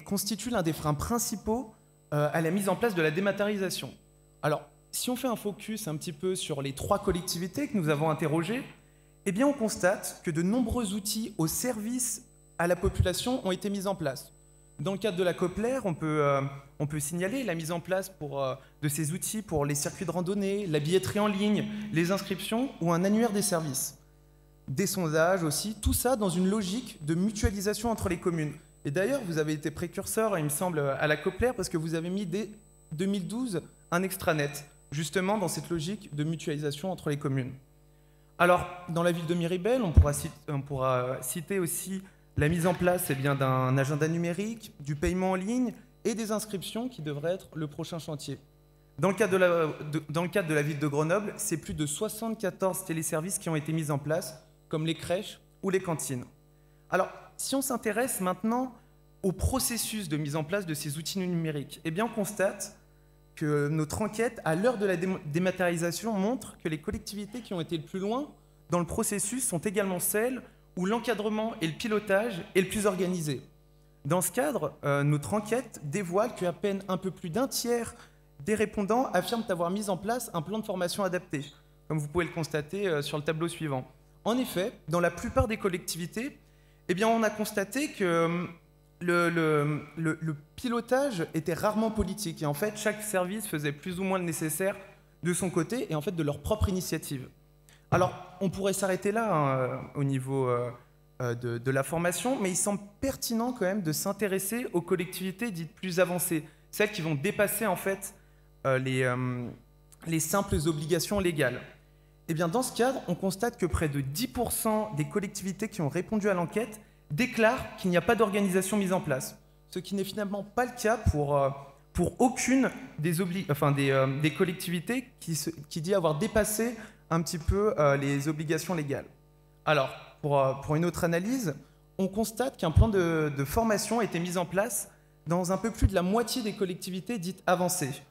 constitue l'un des freins principaux à la mise en place de la dématérialisation. Alors, si on fait un focus un petit peu sur les 3 collectivités que nous avons interrogées, on constate que de nombreux outils au service à la population ont été mis en place. Dans le cadre de la COPLER, on peut signaler la mise en place de ces outils pour les circuits de randonnée, la billetterie en ligne, les inscriptions ou un annuaire des services. Des sondages aussi, tout ça dans une logique de mutualisation entre les communes. Et d'ailleurs, vous avez été précurseur, il me semble, à la COPLER, parce que vous avez mis dès 2012 un extranet, justement dans cette logique de mutualisation entre les communes. Alors, dans la ville de Miribel, on pourra citer aussi la mise en place d'un agenda numérique, du paiement en ligne et des inscriptions qui devraient être le prochain chantier. Dans le cadre de la ville de Grenoble, c'est plus de 74 téléservices qui ont été mis en place, comme les crèches ou les cantines. Alors, si on s'intéresse maintenant au processus de mise en place de ces outils numériques, on constate que notre enquête, à l'heure de la dématérialisation, montre que les collectivités qui ont été le plus loin dans le processus sont également celles où l'encadrement et le pilotage est le plus organisé. Dans ce cadre, notre enquête dévoile qu'à peine un peu plus d'un tiers des répondants affirment avoir mis en place un plan de formation adapté, comme vous pouvez le constater sur le tableau suivant. En effet, dans la plupart des collectivités, on a constaté que le pilotage était rarement politique. Et en fait, chaque service faisait plus ou moins le nécessaire de son côté et en fait de leur propre initiative. Alors, on pourrait s'arrêter là au niveau de la formation, mais il semble pertinent quand même de s'intéresser aux collectivités dites plus avancées, celles qui vont dépasser en fait les simples obligations légales. Dans ce cadre, on constate que près de 10% des collectivités qui ont répondu à l'enquête déclarent qu'il n'y a pas d'organisation mise en place, ce qui n'est finalement pas le cas pour aucune des collectivités qui dit avoir dépassé un petit peu les obligations légales. Alors, pour une autre analyse, on constate qu'un plan de formation a été mis en place dans un peu plus de la moitié des collectivités dites avancées.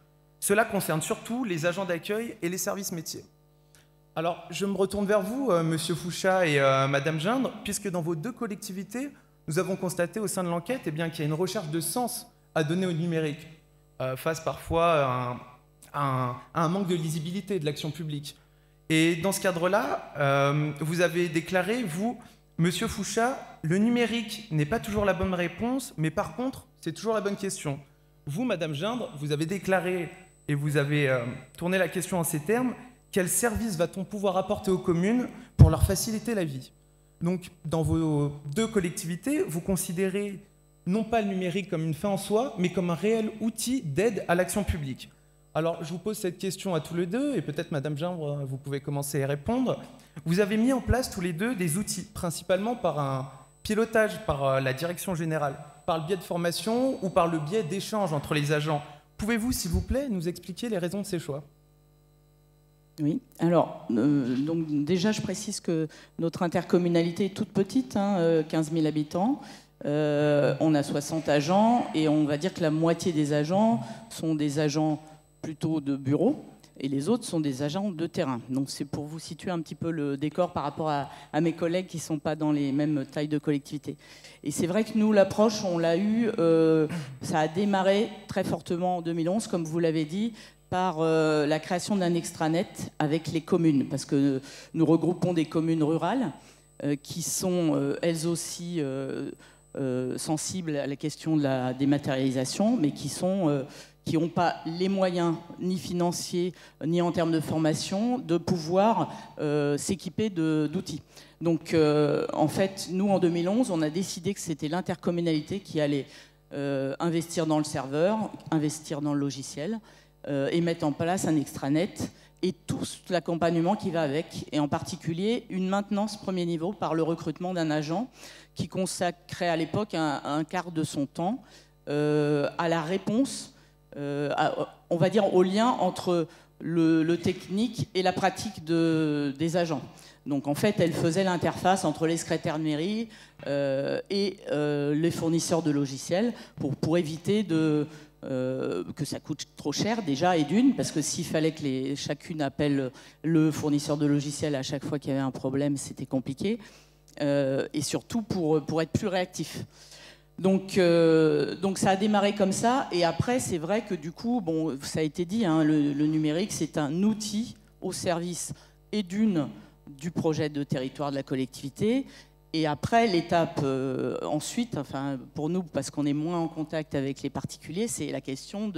Cela concerne surtout les agents d'accueil et les services métiers. Alors, je me retourne vers vous, Monsieur Fouchat et Madame Gindre, puisque dans vos 2 collectivités, nous avons constaté au sein de l'enquête qu'il y a une recherche de sens à donner au numérique, face parfois à un manque de lisibilité de l'action publique. Et dans ce cadre-là, vous avez déclaré, vous, Monsieur Fouchat, le numérique n'est pas toujours la bonne réponse, mais par contre, c'est toujours la bonne question. Vous, Madame Gindre, vous avez déclaré, et vous avez tourné la question en ces termes, quel service va-t-on pouvoir apporter aux communes pour leur faciliter la vie? Donc, dans vos 2 collectivités, vous considérez non pas le numérique comme une fin en soi, mais comme un réel outil d'aide à l'action publique. Alors, je vous pose cette question à tous les 2, et peut-être, Madame Gindre, vous pouvez commencer à répondre. Vous avez mis en place tous les 2 des outils, principalement par un pilotage par la direction générale, par le biais de formation ou par le biais d'échanges entre les agents. Pouvez-vous, s'il vous plaît, nous expliquer les raisons de ces choix ? Oui, alors, donc déjà, je précise que notre intercommunalité est toute petite, 15 000 habitants. On a 60 agents et on va dire que la moitié des agents sont des agents plutôt de bureau et les autres sont des agents de terrain. Donc c'est pour vous situer un petit peu le décor par rapport à mes collègues qui ne sont pas dans les mêmes tailles de collectivité. Et c'est vrai que nous, l'approche, on l'a eu, ça a démarré très fortement en 2011, comme vous l'avez dit, par la création d'un extranet avec les communes, parce que nous regroupons des communes rurales qui sont elles aussi sensibles à la question de la dématérialisation, mais qui n'ont pas les moyens, ni financiers, ni en termes de formation, de pouvoir s'équiper d'outils. Donc, en fait, nous, en 2011, on a décidé que c'était l'intercommunalité qui allait investir dans le serveur, investir dans le logiciel, et mettre en place un extranet et tout l'accompagnement qui va avec, et en particulier une maintenance premier niveau par le recrutement d'un agent qui consacrait à l'époque un quart de son temps à la réponse, on va dire au lien entre le technique et la pratique des agents. Donc en fait, elle faisait l'interface entre les secrétaires de mairie et les fournisseurs de logiciels pour éviter que ça coûte trop cher déjà, et d'une, parce que s'il fallait que chacune appelle le fournisseur de logiciels à chaque fois qu'il y avait un problème, c'était compliqué, et surtout pour être plus réactif. Donc ça a démarré comme ça, et après c'est vrai que du coup, bon, ça a été dit, hein, le numérique c'est un outil au service et du projet de territoire de la collectivité. Et après, l'étape ensuite, enfin, pour nous, parce qu'on est moins en contact avec les particuliers, c'est la question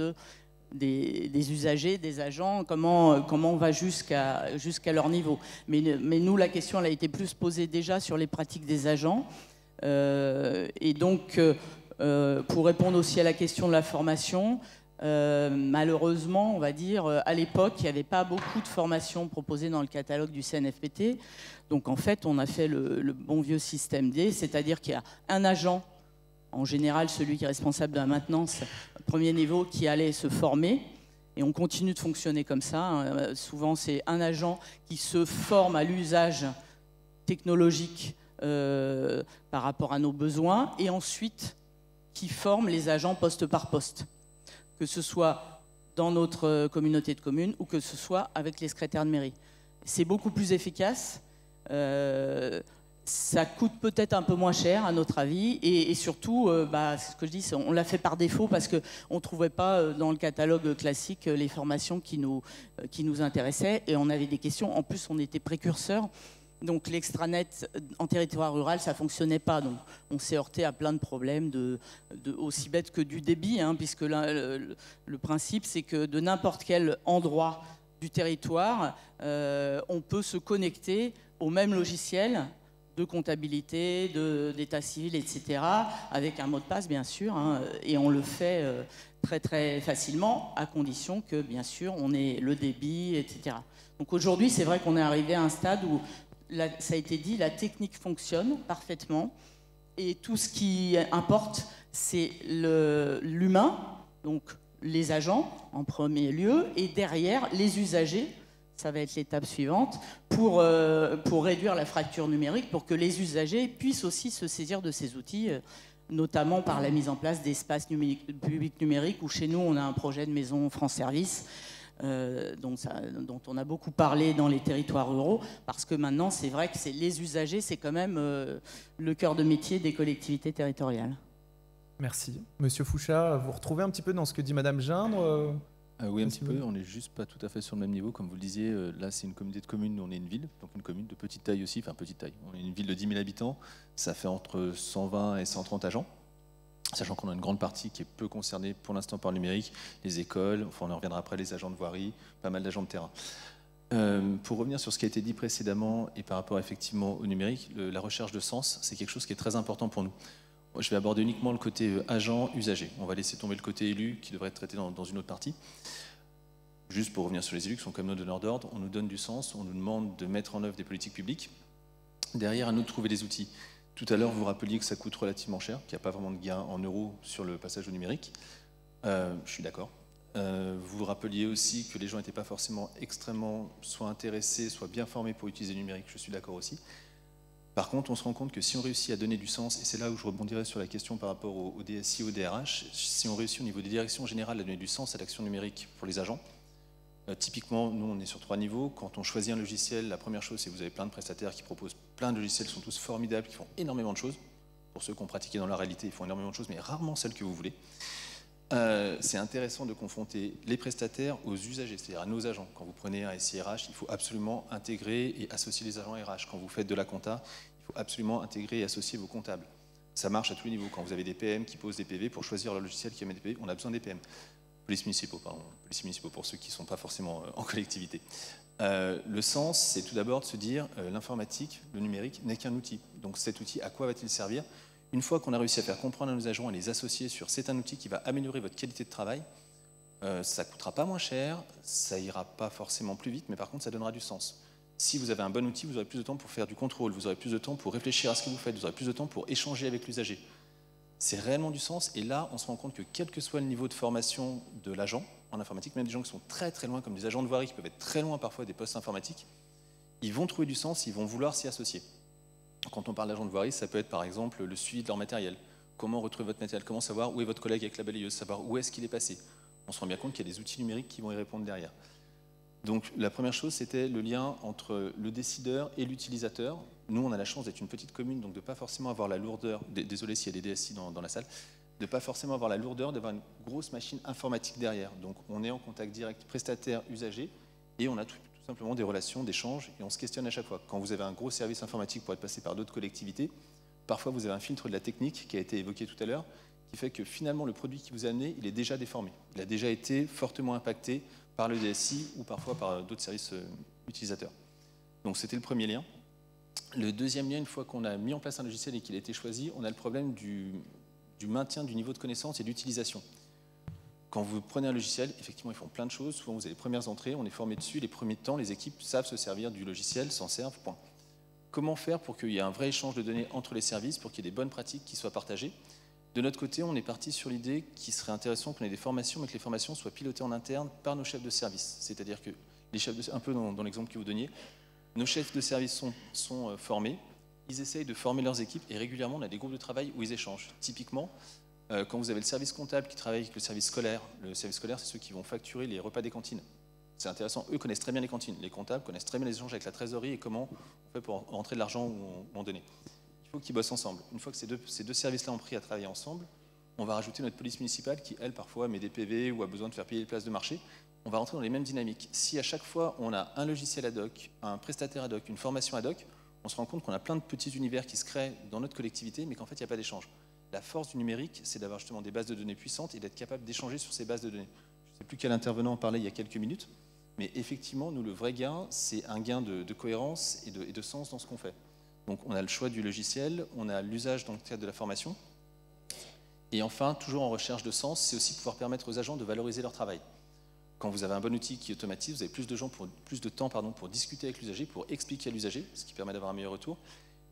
des usagers, des agents, comment on va jusqu'à leur niveau. Mais nous, la question elle a été plus posée déjà sur les pratiques des agents. Et donc, pour répondre aussi à la question de la formation, malheureusement, on va dire, à l'époque, il n'y avait pas beaucoup de formations proposées dans le catalogue du CNFPT. Donc en fait, on a fait le bon vieux système D, c'est-à-dire qu'il y a un agent, en général celui qui est responsable de la maintenance, premier niveau, qui allait se former. Et on continue de fonctionner comme ça. Souvent, c'est un agent qui se forme à l'usage technologique par rapport à nos besoins, et ensuite qui forme les agents poste par poste, que ce soit dans notre communauté de communes ou que ce soit avec les secrétaires de mairie. C'est beaucoup plus efficace. Ça coûte peut-être un peu moins cher à notre avis, et surtout, c'est ce que je dis, on l'a fait par défaut parce qu'on ne trouvait pas dans le catalogue classique les formations qui nous intéressaient, et on avait des questions. En plus, on était précurseurs, donc l'extranet en territoire rural, ça ne fonctionnait pas. Donc on s'est heurté à plein de problèmes, aussi bêtes que du débit, hein, puisque le principe, c'est que de n'importe quel endroit du territoire, on peut se connecter au même logiciel de comptabilité, d'état civil, etc., avec un mot de passe, bien sûr, hein, et on le fait très très facilement, à condition que, bien sûr, on ait le débit, etc. Donc aujourd'hui, c'est vrai qu'on est arrivé à un stade où, ça a été dit, la technique fonctionne parfaitement, et tout ce qui importe, c'est l'humain, donc les agents en premier lieu, et derrière, les usagers. Ça va être l'étape suivante, pour réduire la fracture numérique, pour que les usagers puissent aussi se saisir de ces outils, notamment par la mise en place d'espaces publics numériques, où chez nous, on a un projet de maison France Service, dont on a beaucoup parlé dans les territoires ruraux, parce que maintenant, c'est vrai que les usagers, c'est quand même le cœur de métier des collectivités territoriales. Merci. Monsieur Fouchat, vous retrouvez un petit peu dans ce que dit Madame Gindre oui, un petit peu. On n'est juste pas tout à fait sur le même niveau. Comme vous le disiez, là, c'est une communauté de communes, nous, on est une ville, donc une commune de petite taille aussi, enfin petite taille. On est une ville de 10 000 habitants, ça fait entre 120 et 130 agents, sachant qu'on a une grande partie qui est peu concernée pour l'instant par le numérique, les écoles, enfin on en reviendra après, les agents de voirie, pas mal d'agents de terrain. Pour revenir sur ce qui a été dit précédemment et par rapport effectivement au numérique, la recherche de sens, c'est quelque chose qui est très important pour nous. Je vais aborder uniquement le côté agent-usager. On va laisser tomber le côté élu qui devrait être traité dans une autre partie. Juste pour revenir sur les élus qui sont comme nos donneurs d'ordre, on nous donne du sens, on nous demande de mettre en œuvre des politiques publiques. Derrière, à nous de trouver des outils. Tout à l'heure, vous rappeliez que ça coûte relativement cher, qu'il n'y a pas vraiment de gain en euros sur le passage au numérique. Je suis d'accord. Vous rappeliez aussi que les gens n'étaient pas forcément extrêmement soit intéressés, soit bien formés pour utiliser le numérique. Je suis d'accord aussi. Par contre, on se rend compte que si on réussit à donner du sens, et c'est là où je rebondirai sur la question par rapport au DSI, au DRH, si on réussit au niveau des directions générales à donner du sens à l'action numérique pour les agents, typiquement, nous on est sur 3 niveaux. Quand on choisit un logiciel, la première chose c'est que vous avez plein de prestataires qui proposent plein de logiciels, qui sont tous formidables, qui font énormément de choses. Pour ceux qui ont pratiqué dans la réalité, ils font énormément de choses, mais rarement celles que vous voulez. C'est intéressant de confronter les prestataires aux usagers, c'est-à-dire à nos agents. Quand vous prenez un SIRH, il faut absolument intégrer et associer les agents RH. Quand vous faites de la compta, il faut absolument intégrer et associer vos comptables. Ça marche à tous les niveaux. Quand vous avez des PM qui posent des PV pour choisir le logiciel qui émet des PV, on a besoin des PM. Policiers municipaux, pardon. Policiers municipaux pour ceux qui ne sont pas forcément en collectivité. Le sens, c'est tout d'abord de se dire l'informatique, le numérique n'est qu'un outil. Donc cet outil, à quoi va-t-il servir? Une fois qu'on a réussi à faire comprendre à nos agents et les associer sur c'est un outil qui va améliorer votre qualité de travail, ça ne coûtera pas moins cher, ça ira pas forcément plus vite, mais par contre ça donnera du sens. Si vous avez un bon outil, vous aurez plus de temps pour faire du contrôle, vous aurez plus de temps pour réfléchir à ce que vous faites, vous aurez plus de temps pour échanger avec l'usager. C'est réellement du sens, et là on se rend compte que quel que soit le niveau de formation de l'agent en informatique, même des gens qui sont très très loin, comme des agents de voirie qui peuvent être très loin parfois des postes informatiques, ils vont trouver du sens, ils vont vouloir s'y associer. Quand on parle d'agents de voirie, ça peut être par exemple le suivi de leur matériel. Comment retrouver votre matériel? Comment savoir où est votre collègue avec la balayeuse? Savoir où est-ce qu'il est passé? On se rend bien compte qu'il y a des outils numériques qui vont y répondre derrière. Donc la première chose, c'était le lien entre le décideur et l'utilisateur. Nous, on a la chance d'être une petite commune, donc de ne pas forcément avoir la lourdeur, désolé s'il y a des DSI dans la salle, de ne pas forcément avoir la lourdeur d'avoir une grosse machine informatique derrière. Donc on est en contact direct prestataire-usager et on a tout simplement des relations d'échange et on se questionne à chaque fois. Quand vous avez un gros service informatique pour être passé par d'autres collectivités, parfois vous avez un filtre de la technique qui a été évoqué tout à l'heure, qui fait que finalement le produit qui vous a amené, il est déjà déformé. Il a déjà été fortement impacté par le DSI ou parfois par d'autres services utilisateurs. Donc c'était le premier lien. Le deuxième lien, une fois qu'on a mis en place un logiciel et qu'il a été choisi, on a le problème du maintien du niveau de connaissance et d'utilisation. Quand vous prenez un logiciel, effectivement, ils font plein de choses. Souvent, vous avez les premières entrées, on est formé dessus. Les premiers temps, les équipes savent se servir du logiciel, s'en servent, point. Comment faire pour qu'il y ait un vrai échange de données entre les services, pour qu'il y ait des bonnes pratiques qui soient partagées? De notre côté, on est parti sur l'idée qu'il serait intéressant qu'on ait des formations, mais que les formations soient pilotées en interne par nos chefs de service. C'est-à-dire que les chefs de, un peu dans l'exemple que vous donniez, nos chefs de service sont formés, ils essayent de former leurs équipes et régulièrement, on a des groupes de travail où ils échangent. Typiquement, quand vous avez le service comptable qui travaille avec le service scolaire, c'est ceux qui vont facturer les repas des cantines. C'est intéressant, eux connaissent très bien les cantines. Les comptables connaissent très bien les échanges avec la trésorerie et comment on fait pour rentrer de l'argent ou en donner. Il faut qu'ils bossent ensemble. Une fois que ces deux services-là ont pris à travailler ensemble, on va rajouter notre police municipale qui, elle, parfois met des PV ou a besoin de faire payer les places de marché. On va rentrer dans les mêmes dynamiques. Si à chaque fois on a un logiciel ad hoc, un prestataire ad hoc, une formation ad hoc, on se rend compte qu'on a plein de petits univers qui se créent dans notre collectivité, mais qu'en fait il n'y a pas d'échange. La force du numérique, c'est d'avoir justement des bases de données puissantes et d'être capable d'échanger sur ces bases de données. Je ne sais plus quel intervenant en parlait il y a quelques minutes, mais effectivement, nous, le vrai gain, c'est un gain de cohérence et de sens dans ce qu'on fait. Donc on a le choix du logiciel, on a l'usage dans le cadre de la formation, et enfin, toujours en recherche de sens, c'est aussi pouvoir permettre aux agents de valoriser leur travail. Quand vous avez un bon outil qui automatise, vous avez plus de temps pour discuter avec l'usager, pour expliquer à l'usager, ce qui permet d'avoir un meilleur retour.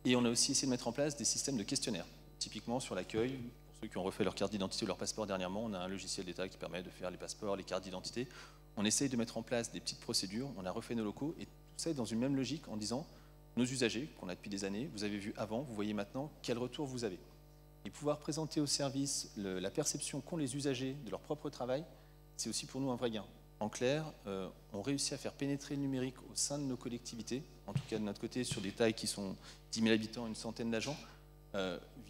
Et on a aussi essayé de mettre en place des systèmes de questionnaires. Typiquement sur l'accueil, pour ceux qui ont refait leur carte d'identité ou leur passeport dernièrement, on a un logiciel d'État qui permet de faire les passeports, les cartes d'identité. On essaye de mettre en place des petites procédures, on a refait nos locaux, et tout ça est dans une même logique en disant, nos usagers, qu'on a depuis des années, vous avez vu avant, vous voyez maintenant, quel retour vous avez. Et pouvoir présenter au service la perception qu'ont les usagers de leur propre travail, c'est aussi pour nous un vrai gain. En clair, on réussit à faire pénétrer le numérique au sein de nos collectivités, en tout cas de notre côté sur des tailles qui sont 10 000 habitants, une centaine d'agents,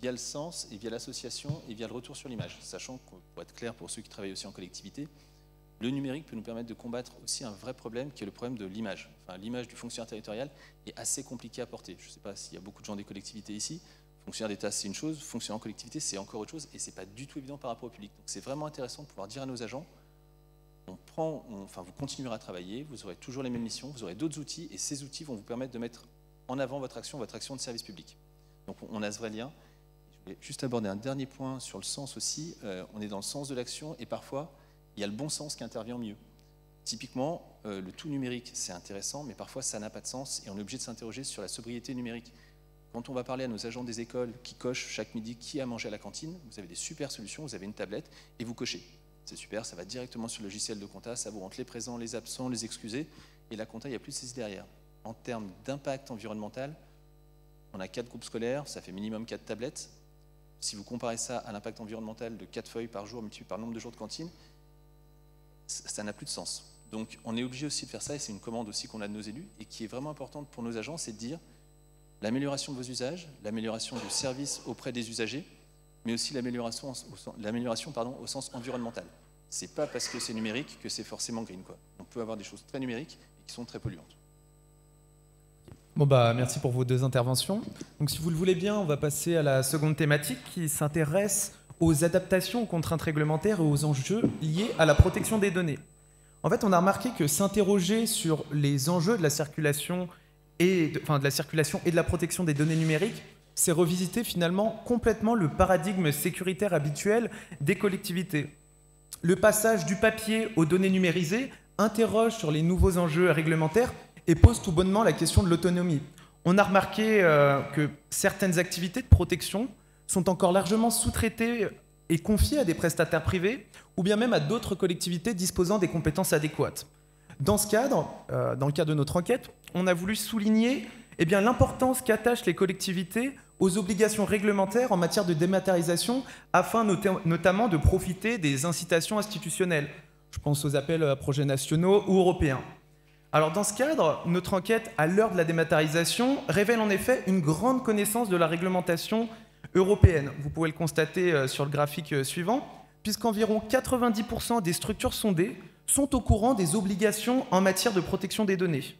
via le sens et via l'association et via le retour sur l'image. Sachant que, pour être clair pour ceux qui travaillent aussi en collectivité, le numérique peut nous permettre de combattre aussi un vrai problème qui est le problème de l'image. Enfin, l'image du fonctionnaire territorial est assez compliquée à porter. Je ne sais pas s'il y a beaucoup de gens des collectivités ici. Fonctionnaire d'État, c'est une chose, fonctionnaire en collectivité, c'est encore autre chose et ce n'est pas du tout évident par rapport au public. Donc c'est vraiment intéressant de pouvoir dire à nos agents, vous continuerez à travailler, vous aurez toujours les mêmes missions, vous aurez d'autres outils et ces outils vont vous permettre de mettre en avant votre action de service public. Donc on a ce vrai lien. Je voulais juste aborder un dernier point sur le sens aussi. On est dans le sens de l'action et parfois il y a le bon sens qui intervient mieux. Typiquement, le tout numérique, c'est intéressant, mais parfois ça n'a pas de sens et on est obligé de s'interroger sur la sobriété numérique. Quand on va parler à nos agents des écoles qui cochent chaque midi qui a mangé à la cantine, vous avez des super solutions, vous avez une tablette et vous cochez. C'est super, ça va directement sur le logiciel de compta, ça vous rentre les présents, les absents, les excusés, et la compta, il n'y a plus de saisie derrière. En termes d'impact environnemental, on a 4 groupes scolaires, ça fait minimum 4 tablettes. Si vous comparez ça à l'impact environnemental de 4 feuilles par jour multiplié par le nombre de jours de cantine, ça n'a plus de sens. Donc on est obligé aussi de faire ça, et c'est une commande aussi qu'on a de nos élus, et qui est vraiment importante pour nos agents, c'est de dire l'amélioration de vos usages, l'amélioration du service auprès des usagers, mais aussi l'amélioration au sens environnemental. C'est pas parce que c'est numérique que c'est forcément green, quoi. On peut avoir des choses très numériques et qui sont très polluantes. Bon merci pour vos deux interventions. Donc si vous le voulez bien, on va passer à la seconde thématique qui s'intéresse aux adaptations aux contraintes réglementaires et aux enjeux liés à la protection des données. En fait, on a remarqué que s'interroger sur les enjeux de la circulation et de la protection des données numériques, c'est revisiter finalement complètement le paradigme sécuritaire habituel des collectivités. Le passage du papier aux données numérisées interroge sur les nouveaux enjeux réglementaires et pose tout bonnement la question de l'autonomie. On a remarqué que certaines activités de protection sont encore largement sous-traitées et confiées à des prestataires privés ou bien même à d'autres collectivités disposant des compétences adéquates. Dans ce cadre, dans le cadre de notre enquête, on a voulu souligner l'importance qu'attachent les collectivités aux obligations réglementaires en matière de dématérialisation afin notamment de profiter des incitations institutionnelles. Je pense aux appels à projets nationaux ou européens. Alors dans ce cadre, notre enquête à l'heure de la dématérialisation révèle en effet une grande connaissance de la réglementation européenne. Vous pouvez le constater sur le graphique suivant, puisqu'environ 90% des structures sondées sont au courant des obligations en matière de protection des données.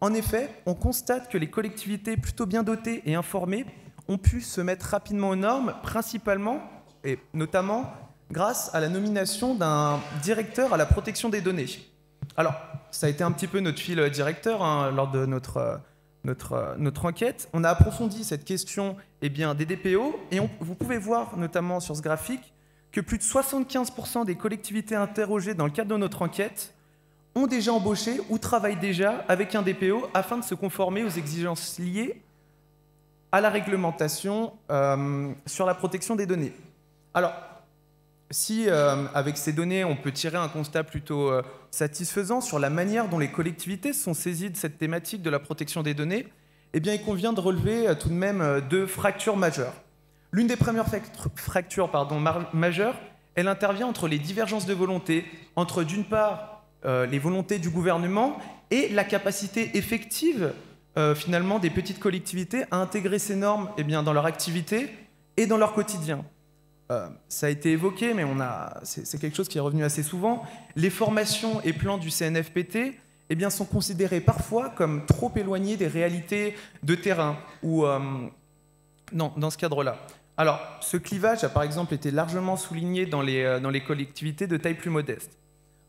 En effet, on constate que les collectivités plutôt bien dotées et informées ont pu se mettre rapidement aux normes, principalement et notamment grâce à la nomination d'un directeur à la protection des données. Alors, ça a été un petit peu notre fil directeur lors de notre enquête. On a approfondi cette question des DPO et vous pouvez voir notamment sur ce graphique que plus de 75% des collectivités interrogées dans le cadre de notre enquête ont déjà embauché ou travaillent déjà avec un DPO afin de se conformer aux exigences liées à la réglementation sur la protection des données. Alors, si avec ces données, on peut tirer un constat plutôt satisfaisant sur la manière dont les collectivités sont saisies de cette thématique de la protection des données, il convient de relever tout de même deux fractures majeures. L'une des premières fractures majeures, elle intervient entre les divergences de volonté, entre d'une part les volontés du gouvernement et la capacité effective finalement des petites collectivités à intégrer ces normes dans leur activité et dans leur quotidien. Ça a été évoqué, mais c'est quelque chose qui est revenu assez souvent. Les formations et plans du CNFPT sont considérés parfois comme trop éloignés des réalités de terrain dans ce cadre-là. Alors, ce clivage a par exemple été largement souligné dans les collectivités de taille plus modeste.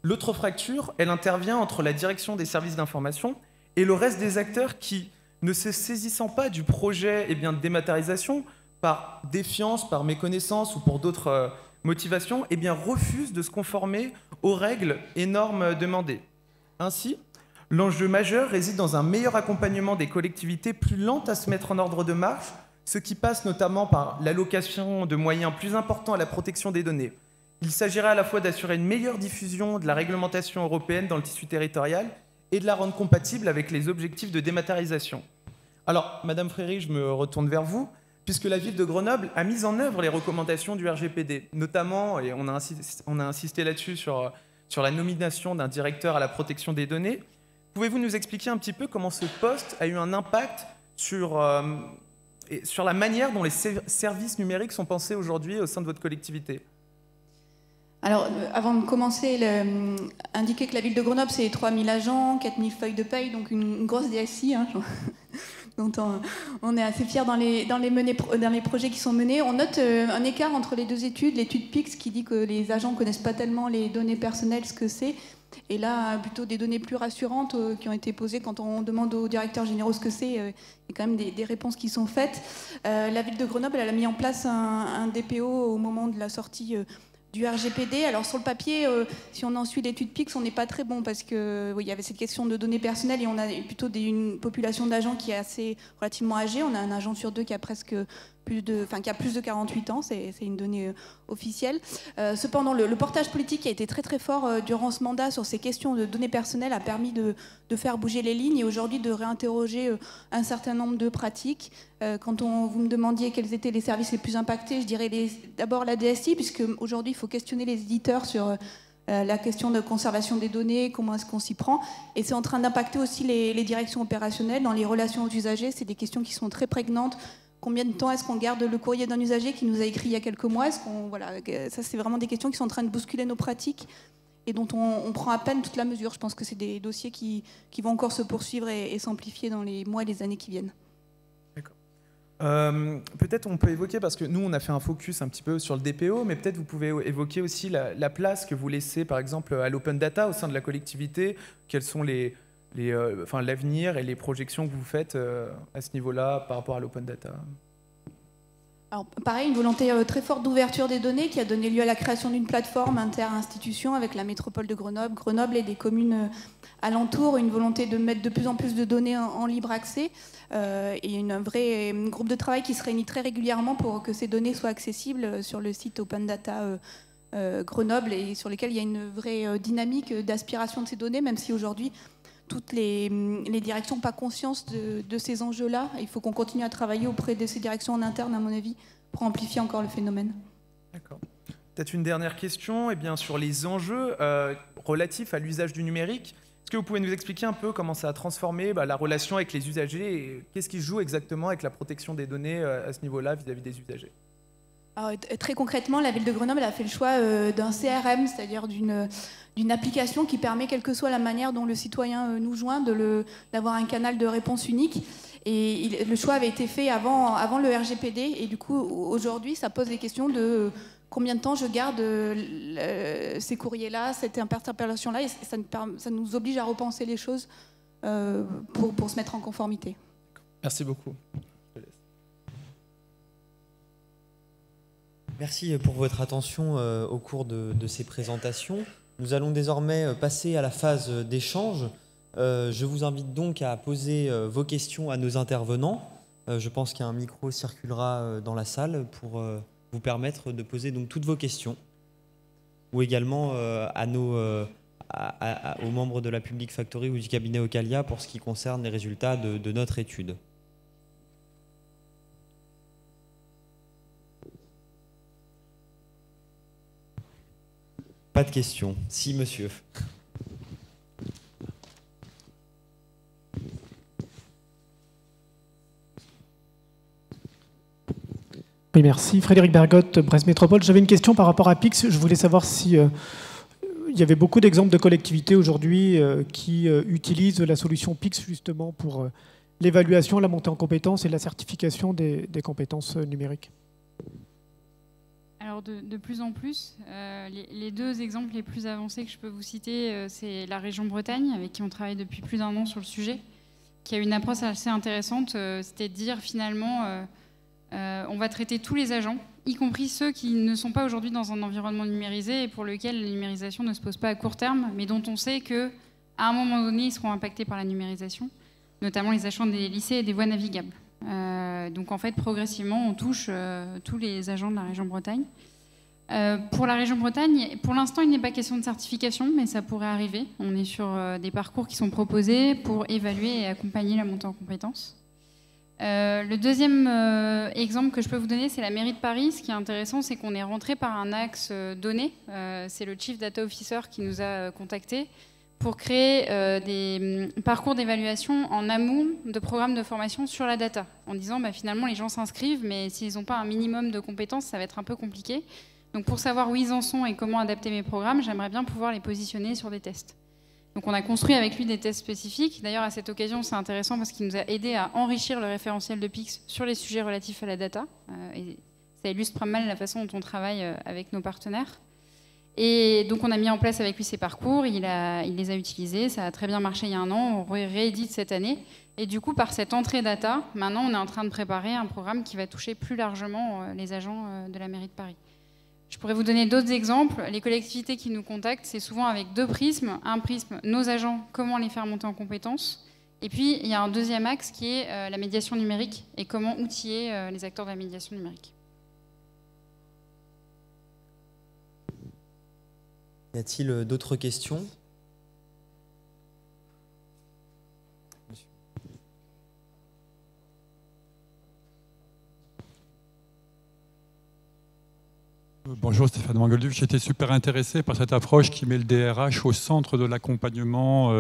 L'autre fracture, elle intervient entre la direction des services d'information et le reste des acteurs qui, ne se saisissant pas du projet de dématérialisation, par défiance, par méconnaissance ou pour d'autres motivations, refusent de se conformer aux règles et normes demandées. Ainsi, l'enjeu majeur réside dans un meilleur accompagnement des collectivités plus lentes à se mettre en ordre de marche, ce qui passe notamment par l'allocation de moyens plus importants à la protection des données. Il s'agira à la fois d'assurer une meilleure diffusion de la réglementation européenne dans le tissu territorial et de la rendre compatible avec les objectifs de dématérialisation. Alors, Madame Fréry, je me retourne vers vous, puisque la ville de Grenoble a mis en œuvre les recommandations du RGPD, notamment, et on a insisté là-dessus sur la nomination d'un directeur à la protection des données. Pouvez-vous nous expliquer un petit peu comment ce poste a eu un impact sur la manière dont les services numériques sont pensés aujourd'hui au sein de votre collectivité ? Alors, avant de commencer, indiquer que la ville de Grenoble, c'est 3000 agents, 4000 feuilles de paye, donc une grosse DSI, dont on est assez fiers dans les projets qui sont menés. On note un écart entre les deux études, l'étude PIX qui dit que les agents ne connaissent pas tellement les données personnelles, ce que c'est, et là, plutôt des données plus rassurantes qui ont été posées quand on demande aux directeurs généraux ce que c'est. Il y a quand même des réponses qui sont faites. La ville de Grenoble, elle a mis en place un DPO au moment de la sortie du RGPD. Alors sur le papier, si on en suit l'étude PIX, on n'est pas très bon parce que il y avait cette question de données personnelles et on a plutôt une population d'agents qui est assez relativement âgée. On a un agent sur deux qui a plus de 48 ans, c'est une donnée officielle. Cependant, le portage politique qui a été très très fort durant ce mandat sur ces questions de données personnelles a permis de faire bouger les lignes et aujourd'hui de réinterroger un certain nombre de pratiques. Quand vous me demandiez quels étaient les services les plus impactés, je dirais d'abord la DSI, puisque aujourd'hui il faut questionner les éditeurs sur la question de conservation des données, comment est-ce qu'on s'y prend. Et c'est en train d'impacter aussi les directions opérationnelles dans les relations aux usagers. C'est des questions qui sont très prégnantes. Combien de temps est-ce qu'on garde le courrier d'un usager qui nous a écrit il y a quelques mois ? Ça, c'est vraiment des questions qui sont en train de bousculer nos pratiques. et dont on prend à peine toute la mesure. Je pense que c'est des dossiers qui vont encore se poursuivre et s'amplifier dans les mois et les années qui viennent. Peut-être on peut évoquer, parce que nous on a fait un focus un petit peu sur le DPO, mais peut-être vous pouvez évoquer aussi la place que vous laissez par exemple à l'open data au sein de la collectivité. Quels sont l'avenir et les projections que vous faites à ce niveau-là par rapport à l'open data? Alors, pareil, une volonté très forte d'ouverture des données qui a donné lieu à la création d'une plateforme inter-institution avec la métropole de Grenoble et des communes alentours, une volonté de mettre de plus en plus de données en libre accès et un vrai groupe de travail qui se réunit très régulièrement pour que ces données soient accessibles sur le site Open Data Grenoble et sur lesquels il y a une vraie dynamique d'aspiration de ces données, même si aujourd'hui toutes les directions n'ont pas conscience de ces enjeux-là. Il faut qu'on continue à travailler auprès de ces directions en interne, à mon avis, pour amplifier encore le phénomène. D'accord. Peut-être une dernière question, sur les enjeux relatifs à l'usage du numérique. Est-ce que vous pouvez nous expliquer un peu comment ça a transformé la relation avec les usagers et qu'est-ce qui se joue exactement avec la protection des données à ce niveau-là vis-à-vis des usagers? Alors, très concrètement, la ville de Grenoble a fait le choix d'un CRM, c'est-à-dire d'une application qui permet, quelle que soit la manière dont le citoyen nous joint, d'avoir un canal de réponse unique. Et le choix avait été fait avant le RGPD. Et du coup, aujourd'hui, ça pose des questions de combien de temps je garde ces courriers-là, cette interpellation-là. Et ça nous oblige à repenser les choses pour se mettre en conformité. Merci beaucoup. Merci pour votre attention au cours de ces présentations. Nous allons désormais passer à la phase d'échange. Je vous invite donc à poser vos questions à nos intervenants. Je pense qu'un micro circulera dans la salle pour vous permettre de poser donc toutes vos questions, ou également aux membres de la Public Factory ou du cabinet Ocalia pour ce qui concerne les résultats de notre étude. Pas de questions. Si, monsieur. Oui, merci. Frédéric Bergotte, Brest Métropole. J'avais une question par rapport à Pix. Je voulais savoir si il y avait beaucoup d'exemples de collectivités aujourd'hui qui utilisent la solution Pix justement pour l'évaluation, la montée en compétences et la certification des compétences numériques. Alors de plus en plus, les deux exemples les plus avancés que je peux vous citer, c'est la région Bretagne, avec qui on travaille depuis plus d'1 an sur le sujet, qui a une approche assez intéressante, c'était de dire finalement, on va traiter tous les agents, y compris ceux qui ne sont pas aujourd'hui dans un environnement numérisé et pour lequel la numérisation ne se pose pas à court terme, mais dont on sait qu'à un moment donné, ils seront impactés par la numérisation, notamment les agents des lycées et des voies navigables. Donc en fait, progressivement, on touche tous les agents de la région Bretagne. Pour la région Bretagne, pour l'instant, il n'est pas question de certification, mais ça pourrait arriver. On est sur des parcours qui sont proposés pour évaluer et accompagner la montée en compétences. Le deuxième exemple que je peux vous donner, c'est la mairie de Paris. Ce qui est intéressant, c'est qu'on est rentré par un axe donné. C'est le Chief Data Officer qui nous a contactés pour créer des parcours d'évaluation en amont de programmes de formation sur la data, en disant finalement les gens s'inscrivent, mais s'ils n'ont pas un minimum de compétences, ça va être un peu compliqué. Donc pour savoir où ils en sont et comment adapter mes programmes, j'aimerais bien pouvoir les positionner sur des tests. Donc on a construit avec lui des tests spécifiques. D'ailleurs à cette occasion c'est intéressant parce qu'il nous a aidé à enrichir le référentiel de Pix sur les sujets relatifs à la data. Et ça illustre pas mal la façon dont on travaille avec nos partenaires. Et donc on a mis en place avec lui ces parcours, il les a utilisés, ça a très bien marché il y a 1 an, on réédite cette année. Et du coup, par cette entrée data, maintenant on est en train de préparer un programme qui va toucher plus largement les agents de la mairie de Paris. Je pourrais vous donner d'autres exemples. Les collectivités qui nous contactent, c'est souvent avec 2 prismes. Un prisme, nos agents, comment les faire monter en compétences. Et puis, il y a un deuxième axe qui est la médiation numérique et comment outiller les acteurs de la médiation numérique. Y a-t-il d'autres questions ? Bonjour Stéphane Mangelduc, j'étais super intéressé par cette approche qui met le DRH au centre de l'accompagnement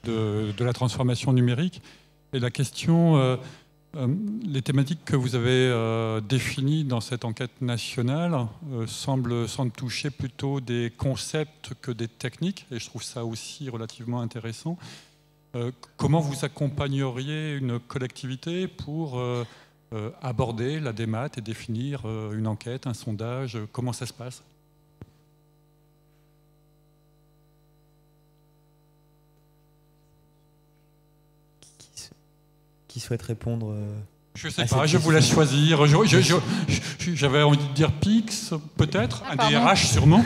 de la transformation numérique. Et la question, Les thématiques que vous avez définies dans cette enquête nationale semblent toucher plutôt des concepts que des techniques, et je trouve ça aussi relativement intéressant. Comment vous accompagneriez une collectivité pour aborder la démat et définir une enquête, un sondage? Comment ça se passe? Qui souhaite répondre? Je ne sais pas, je vous laisse choisir. J'avais envie de dire PIX, peut-être, un DRH sûrement.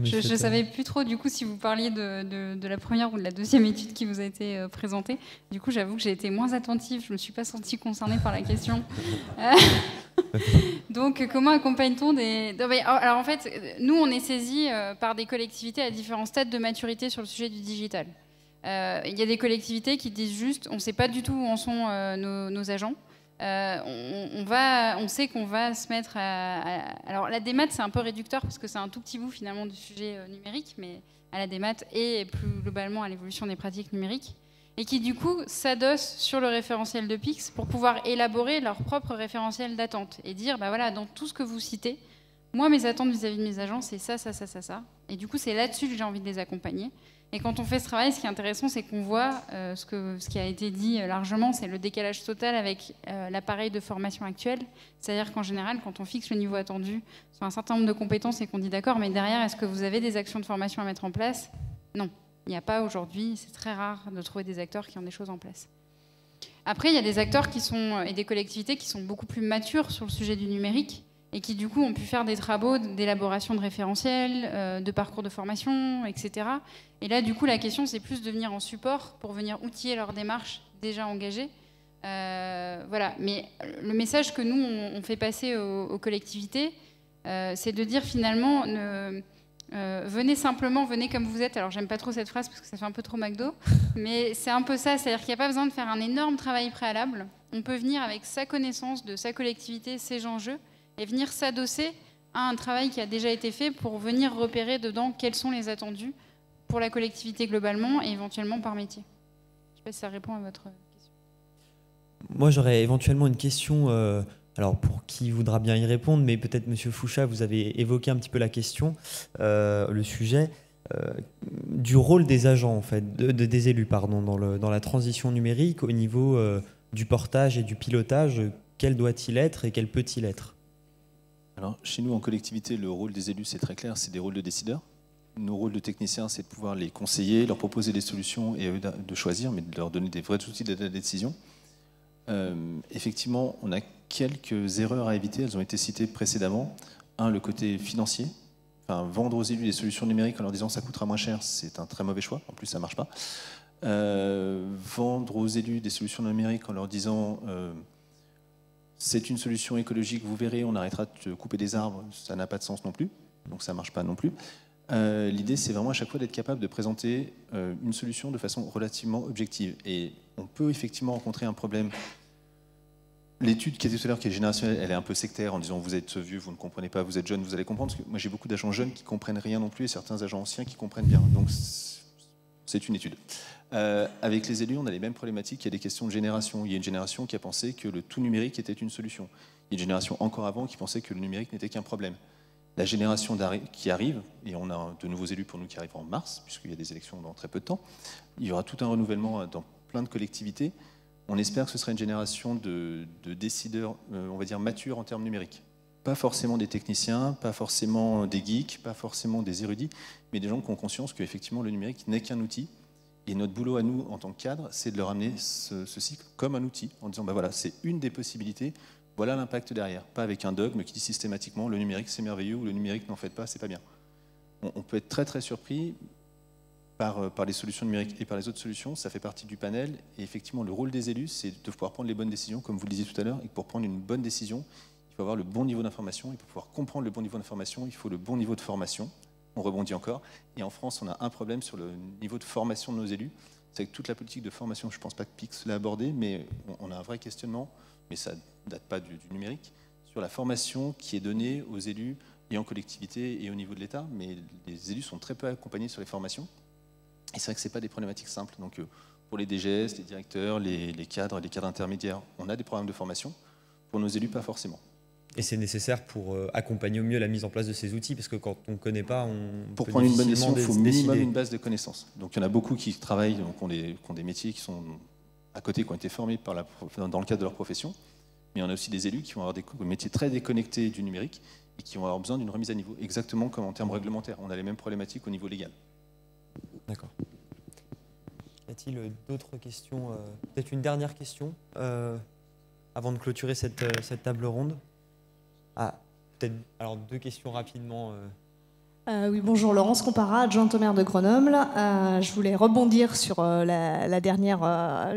Je ne savais plus trop du coup si vous parliez de la première ou de la deuxième étude qui vous a été présentée. Du coup, j'avoue que j'ai été moins attentive, je ne me suis pas sentie concernée par la question. Donc, comment accompagne-t-on des... Alors en fait, nous, on est saisis par des collectivités à différents stades de maturité sur le sujet du digital. Il y a des collectivités qui disent juste, on ne sait pas du tout où en sont nos agents. On sait qu'on va se mettre à... Alors la démat, c'est un peu réducteur parce que c'est un tout petit bout finalement du sujet numérique, mais à la démat et plus globalement à l'évolution des pratiques numériques, et qui du coup s'adossent sur le référentiel de PIX pour pouvoir élaborer leur propre référentiel d'attente et dire, bah voilà, dans tout ce que vous citez, moi mes attentes vis-à-vis de mes agents, c'est ça, ça, ça, ça, ça. Et du coup, c'est là-dessus que j'ai envie de les accompagner. Et quand on fait ce travail, ce qui est intéressant, c'est qu'on voit ce qui a été dit largement, c'est le décalage total avec l'appareil de formation actuel. C'est-à-dire qu'en général, quand on fixe le niveau attendu sur un certain nombre de compétences et qu'on dit d'accord, mais derrière, est-ce que vous avez des actions de formation à mettre en place? Non, il n'y a pas aujourd'hui. C'est très rare de trouver des acteurs qui ont des choses en place. Après, il y a des acteurs et des collectivités qui sont beaucoup plus matures sur le sujet du numérique et qui du coup ont pu faire des travaux d'élaboration de référentiels, de parcours de formation, etc. Et là, du coup, la question, c'est plus de venir en support pour venir outiller leur démarche déjà engagée. Voilà. Mais le message que nous, on fait passer aux collectivités, c'est de dire finalement, venez simplement, venez comme vous êtes. Alors, j'aime pas trop cette phrase parce que ça fait un peu trop McDo, mais c'est un peu ça. C'est-à-dire qu'il n'y a pas besoin de faire un énorme travail préalable. On peut venir avec sa connaissance de sa collectivité, ses enjeux, et venir s'adosser à un travail qui a déjà été fait pour venir repérer dedans quels sont les attendus pour la collectivité globalement et éventuellement par métier. Je ne sais pas si ça répond à votre question. Moi, j'aurais éventuellement une question, alors pour qui voudra bien y répondre, mais peut-être Monsieur Foucha, vous avez évoqué un petit peu la question, le sujet du rôle des agents, en fait, des élus, pardon, dans la transition numérique au niveau du portage et du pilotage. Quel doit-il être et quel peut-il être? Alors, chez nous, en collectivité, le rôle des élus, c'est très clair, c'est des rôles de décideurs. Nos rôles de techniciens, c'est de pouvoir les conseiller, leur proposer des solutions et eux de choisir, mais de leur donner des vrais outils de décision. Effectivement, on a quelques erreurs à éviter, elles ont été citées précédemment. Un, le côté financier. Enfin, vendre aux élus des solutions numériques en leur disant ça coûtera moins cher, c'est un très mauvais choix, en plus ça ne marche pas. Vendre aux élus des solutions numériques en leur disant... c'est une solution écologique, vous verrez, on arrêtera de couper des arbres, ça n'a pas de sens non plus, donc ça ne marche pas non plus. L'idée, c'est vraiment à chaque fois d'être capable de présenter une solution de façon relativement objective. Et on peut effectivement rencontrer un problème. L'étude qui était tout à l'heure, qui est générationnelle, elle est un peu sectaire en disant vous êtes vieux, vous ne comprenez pas, vous êtes jeune, vous allez comprendre. Parce que moi, j'ai beaucoup d'agents jeunes qui ne comprennent rien non plus et certains agents anciens qui comprennent bien. Donc, c'est une étude. Avec les élus, on a les mêmes problématiques. Il y a des questions de génération. Il y a une génération qui a pensé que le tout numérique était une solution. Il y a une génération encore avant qui pensait que le numérique n'était qu'un problème. La génération qui arrive, et on a de nouveaux élus pour nous qui arrivent en mars, puisqu'il y a des élections dans très peu de temps, il y aura tout un renouvellement dans plein de collectivités. On espère que ce sera une génération de décideurs, on va dire, matures en termes numériques. Pas forcément des techniciens, pas forcément des geeks, pas forcément des érudits, mais des gens qui ont conscience qu'effectivement le numérique n'est qu'un outil. Et notre boulot à nous, en tant que cadre, c'est de leur amener ceci comme un outil, en disant, ben voilà, c'est une des possibilités, voilà l'impact derrière. Pas avec un dogme qui dit systématiquement, le numérique c'est merveilleux, ou le numérique n'en faites pas, c'est pas bien. On peut être très très surpris par les solutions numériques et par les autres solutions, ça fait partie du panel. Et effectivement, le rôle des élus, c'est de pouvoir prendre les bonnes décisions, comme vous le disiez tout à l'heure, et pour prendre une bonne décision, il faut avoir le bon niveau d'information, et pour pouvoir comprendre le bon niveau d'information, il faut le bon niveau de formation. On rebondit encore. Et en France, on a un problème sur le niveau de formation de nos élus. C'est que toute la politique de formation, je ne pense pas que PIX l'a abordé, mais on a un vrai questionnement, mais ça ne date pas du numérique, sur la formation qui est donnée aux élus et en collectivité et au niveau de l'État. Mais les élus sont très peu accompagnés sur les formations. Et c'est vrai que ce n'est pas des problématiques simples. Donc, pour les DGS, les directeurs, les cadres intermédiaires, on a des programmes de formation. Pour nos élus, pas forcément. Et c'est nécessaire pour accompagner au mieux la mise en place de ces outils, parce que quand on ne connaît pas, on Pour peut prendre une bonne décision, il faut difficilement minimum décider. une base de connaissances. Donc il y en a beaucoup qui travaillent, donc qui ont des métiers qui sont à côté, qui ont été formés dans le cadre de leur profession. Mais il y en a aussi des élus qui vont avoir des métiers très déconnectés du numérique et qui vont avoir besoin d'une remise à niveau, exactement comme en termes réglementaires. On a les mêmes problématiques au niveau légal. D'accord. Y a-t-il d'autres questions? Peut-être une dernière question avant de clôturer cette table ronde. Ah, peut-être alors 2 questions rapidement. Oui, bonjour, Laurence Compara, adjointe au maire de Grenoble. Je voulais rebondir sur le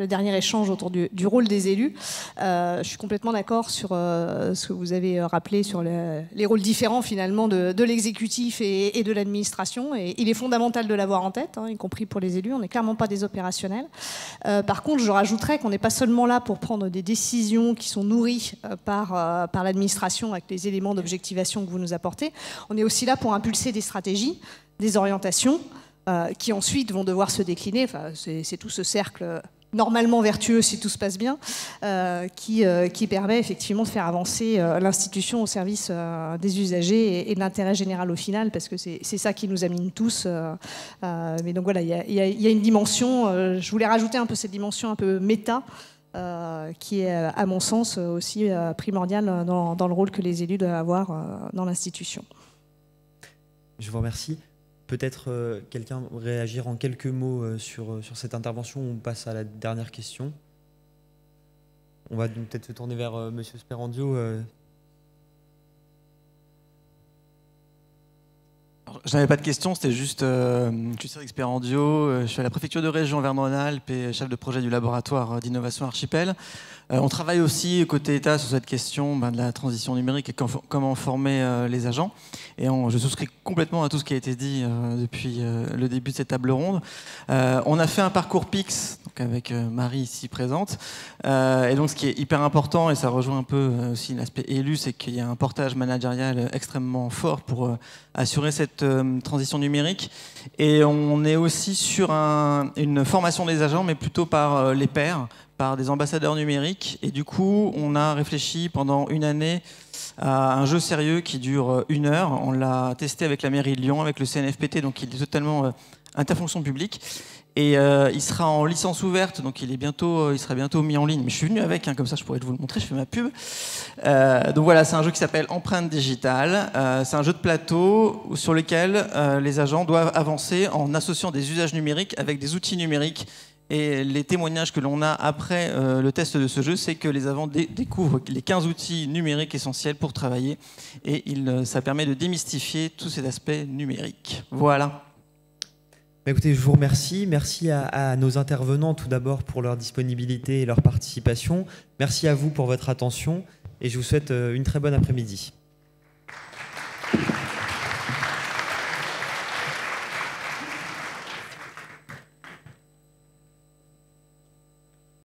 dernier échange autour du rôle des élus. Je suis complètement d'accord sur ce que vous avez rappelé sur les rôles différents finalement de l'exécutif et de l'administration. Et il est fondamental de l'avoir en tête, y compris pour les élus. On n'est clairement pas des opérationnels. Par contre, je rajouterais qu'on n'est pas seulement là pour prendre des décisions qui sont nourries par l'administration avec les éléments d'objectivation que vous nous apportez. On est aussi là pour impulser des stratégies, des orientations qui ensuite vont devoir se décliner. Enfin, c'est tout ce cercle normalement vertueux si tout se passe bien qui permet effectivement de faire avancer l'institution au service des usagers et de l'intérêt général au final, parce que c'est ça qui nous anime tous. Mais donc voilà, il y a une dimension, je voulais rajouter un peu cette dimension un peu méta qui est à mon sens aussi primordiale dans le rôle que les élus doivent avoir dans l'institution. Je vous remercie. Peut-être quelqu'un réagir en quelques mots sur cette intervention, ou on passe à la dernière question. On va donc peut-être se tourner vers Monsieur Sperandio. Je n'avais pas de question, c'était juste, je suis Cédric Sperandio, je suis à la préfecture de région Auvergne-Rhône-Alpes et chef de projet du laboratoire d'innovation Archipel. On travaille aussi côté État sur cette question de la transition numérique et comment former les agents. Et je souscris complètement à tout ce qui a été dit depuis le début de cette table ronde. On a fait un parcours PIX, donc avec Marie ici présente. Et donc ce qui est hyper important, et ça rejoint un peu aussi l'aspect élu, c'est qu'il y a un portage managérial extrêmement fort pour assurer cette transition numérique. Et on est aussi sur une formation des agents, mais plutôt par les pairs, par des ambassadeurs numériques. Et du coup, on a réfléchi pendant une année à un jeu sérieux qui dure 1 heure. On l'a testé avec la mairie de Lyon, avec le CNFPT, donc il est totalement interfonction publique. Et il sera en licence ouverte, donc il sera bientôt mis en ligne. Mais je suis venu avec, comme ça je pourrais vous le montrer, je fais ma pub. Donc voilà, c'est un jeu qui s'appelle Empreinte Digitale. C'est un jeu de plateau sur lequel les agents doivent avancer en associant des usages numériques avec des outils numériques. Et les témoignages que l'on a après le test de ce jeu, c'est que les agents découvrent les 15 outils numériques essentiels pour travailler. Et ça permet de démystifier tous ces aspects numériques. Voilà. Écoutez, je vous remercie. Merci à nos intervenants tout d'abord pour leur disponibilité et leur participation. Merci à vous pour votre attention et je vous souhaite une très bonne après-midi.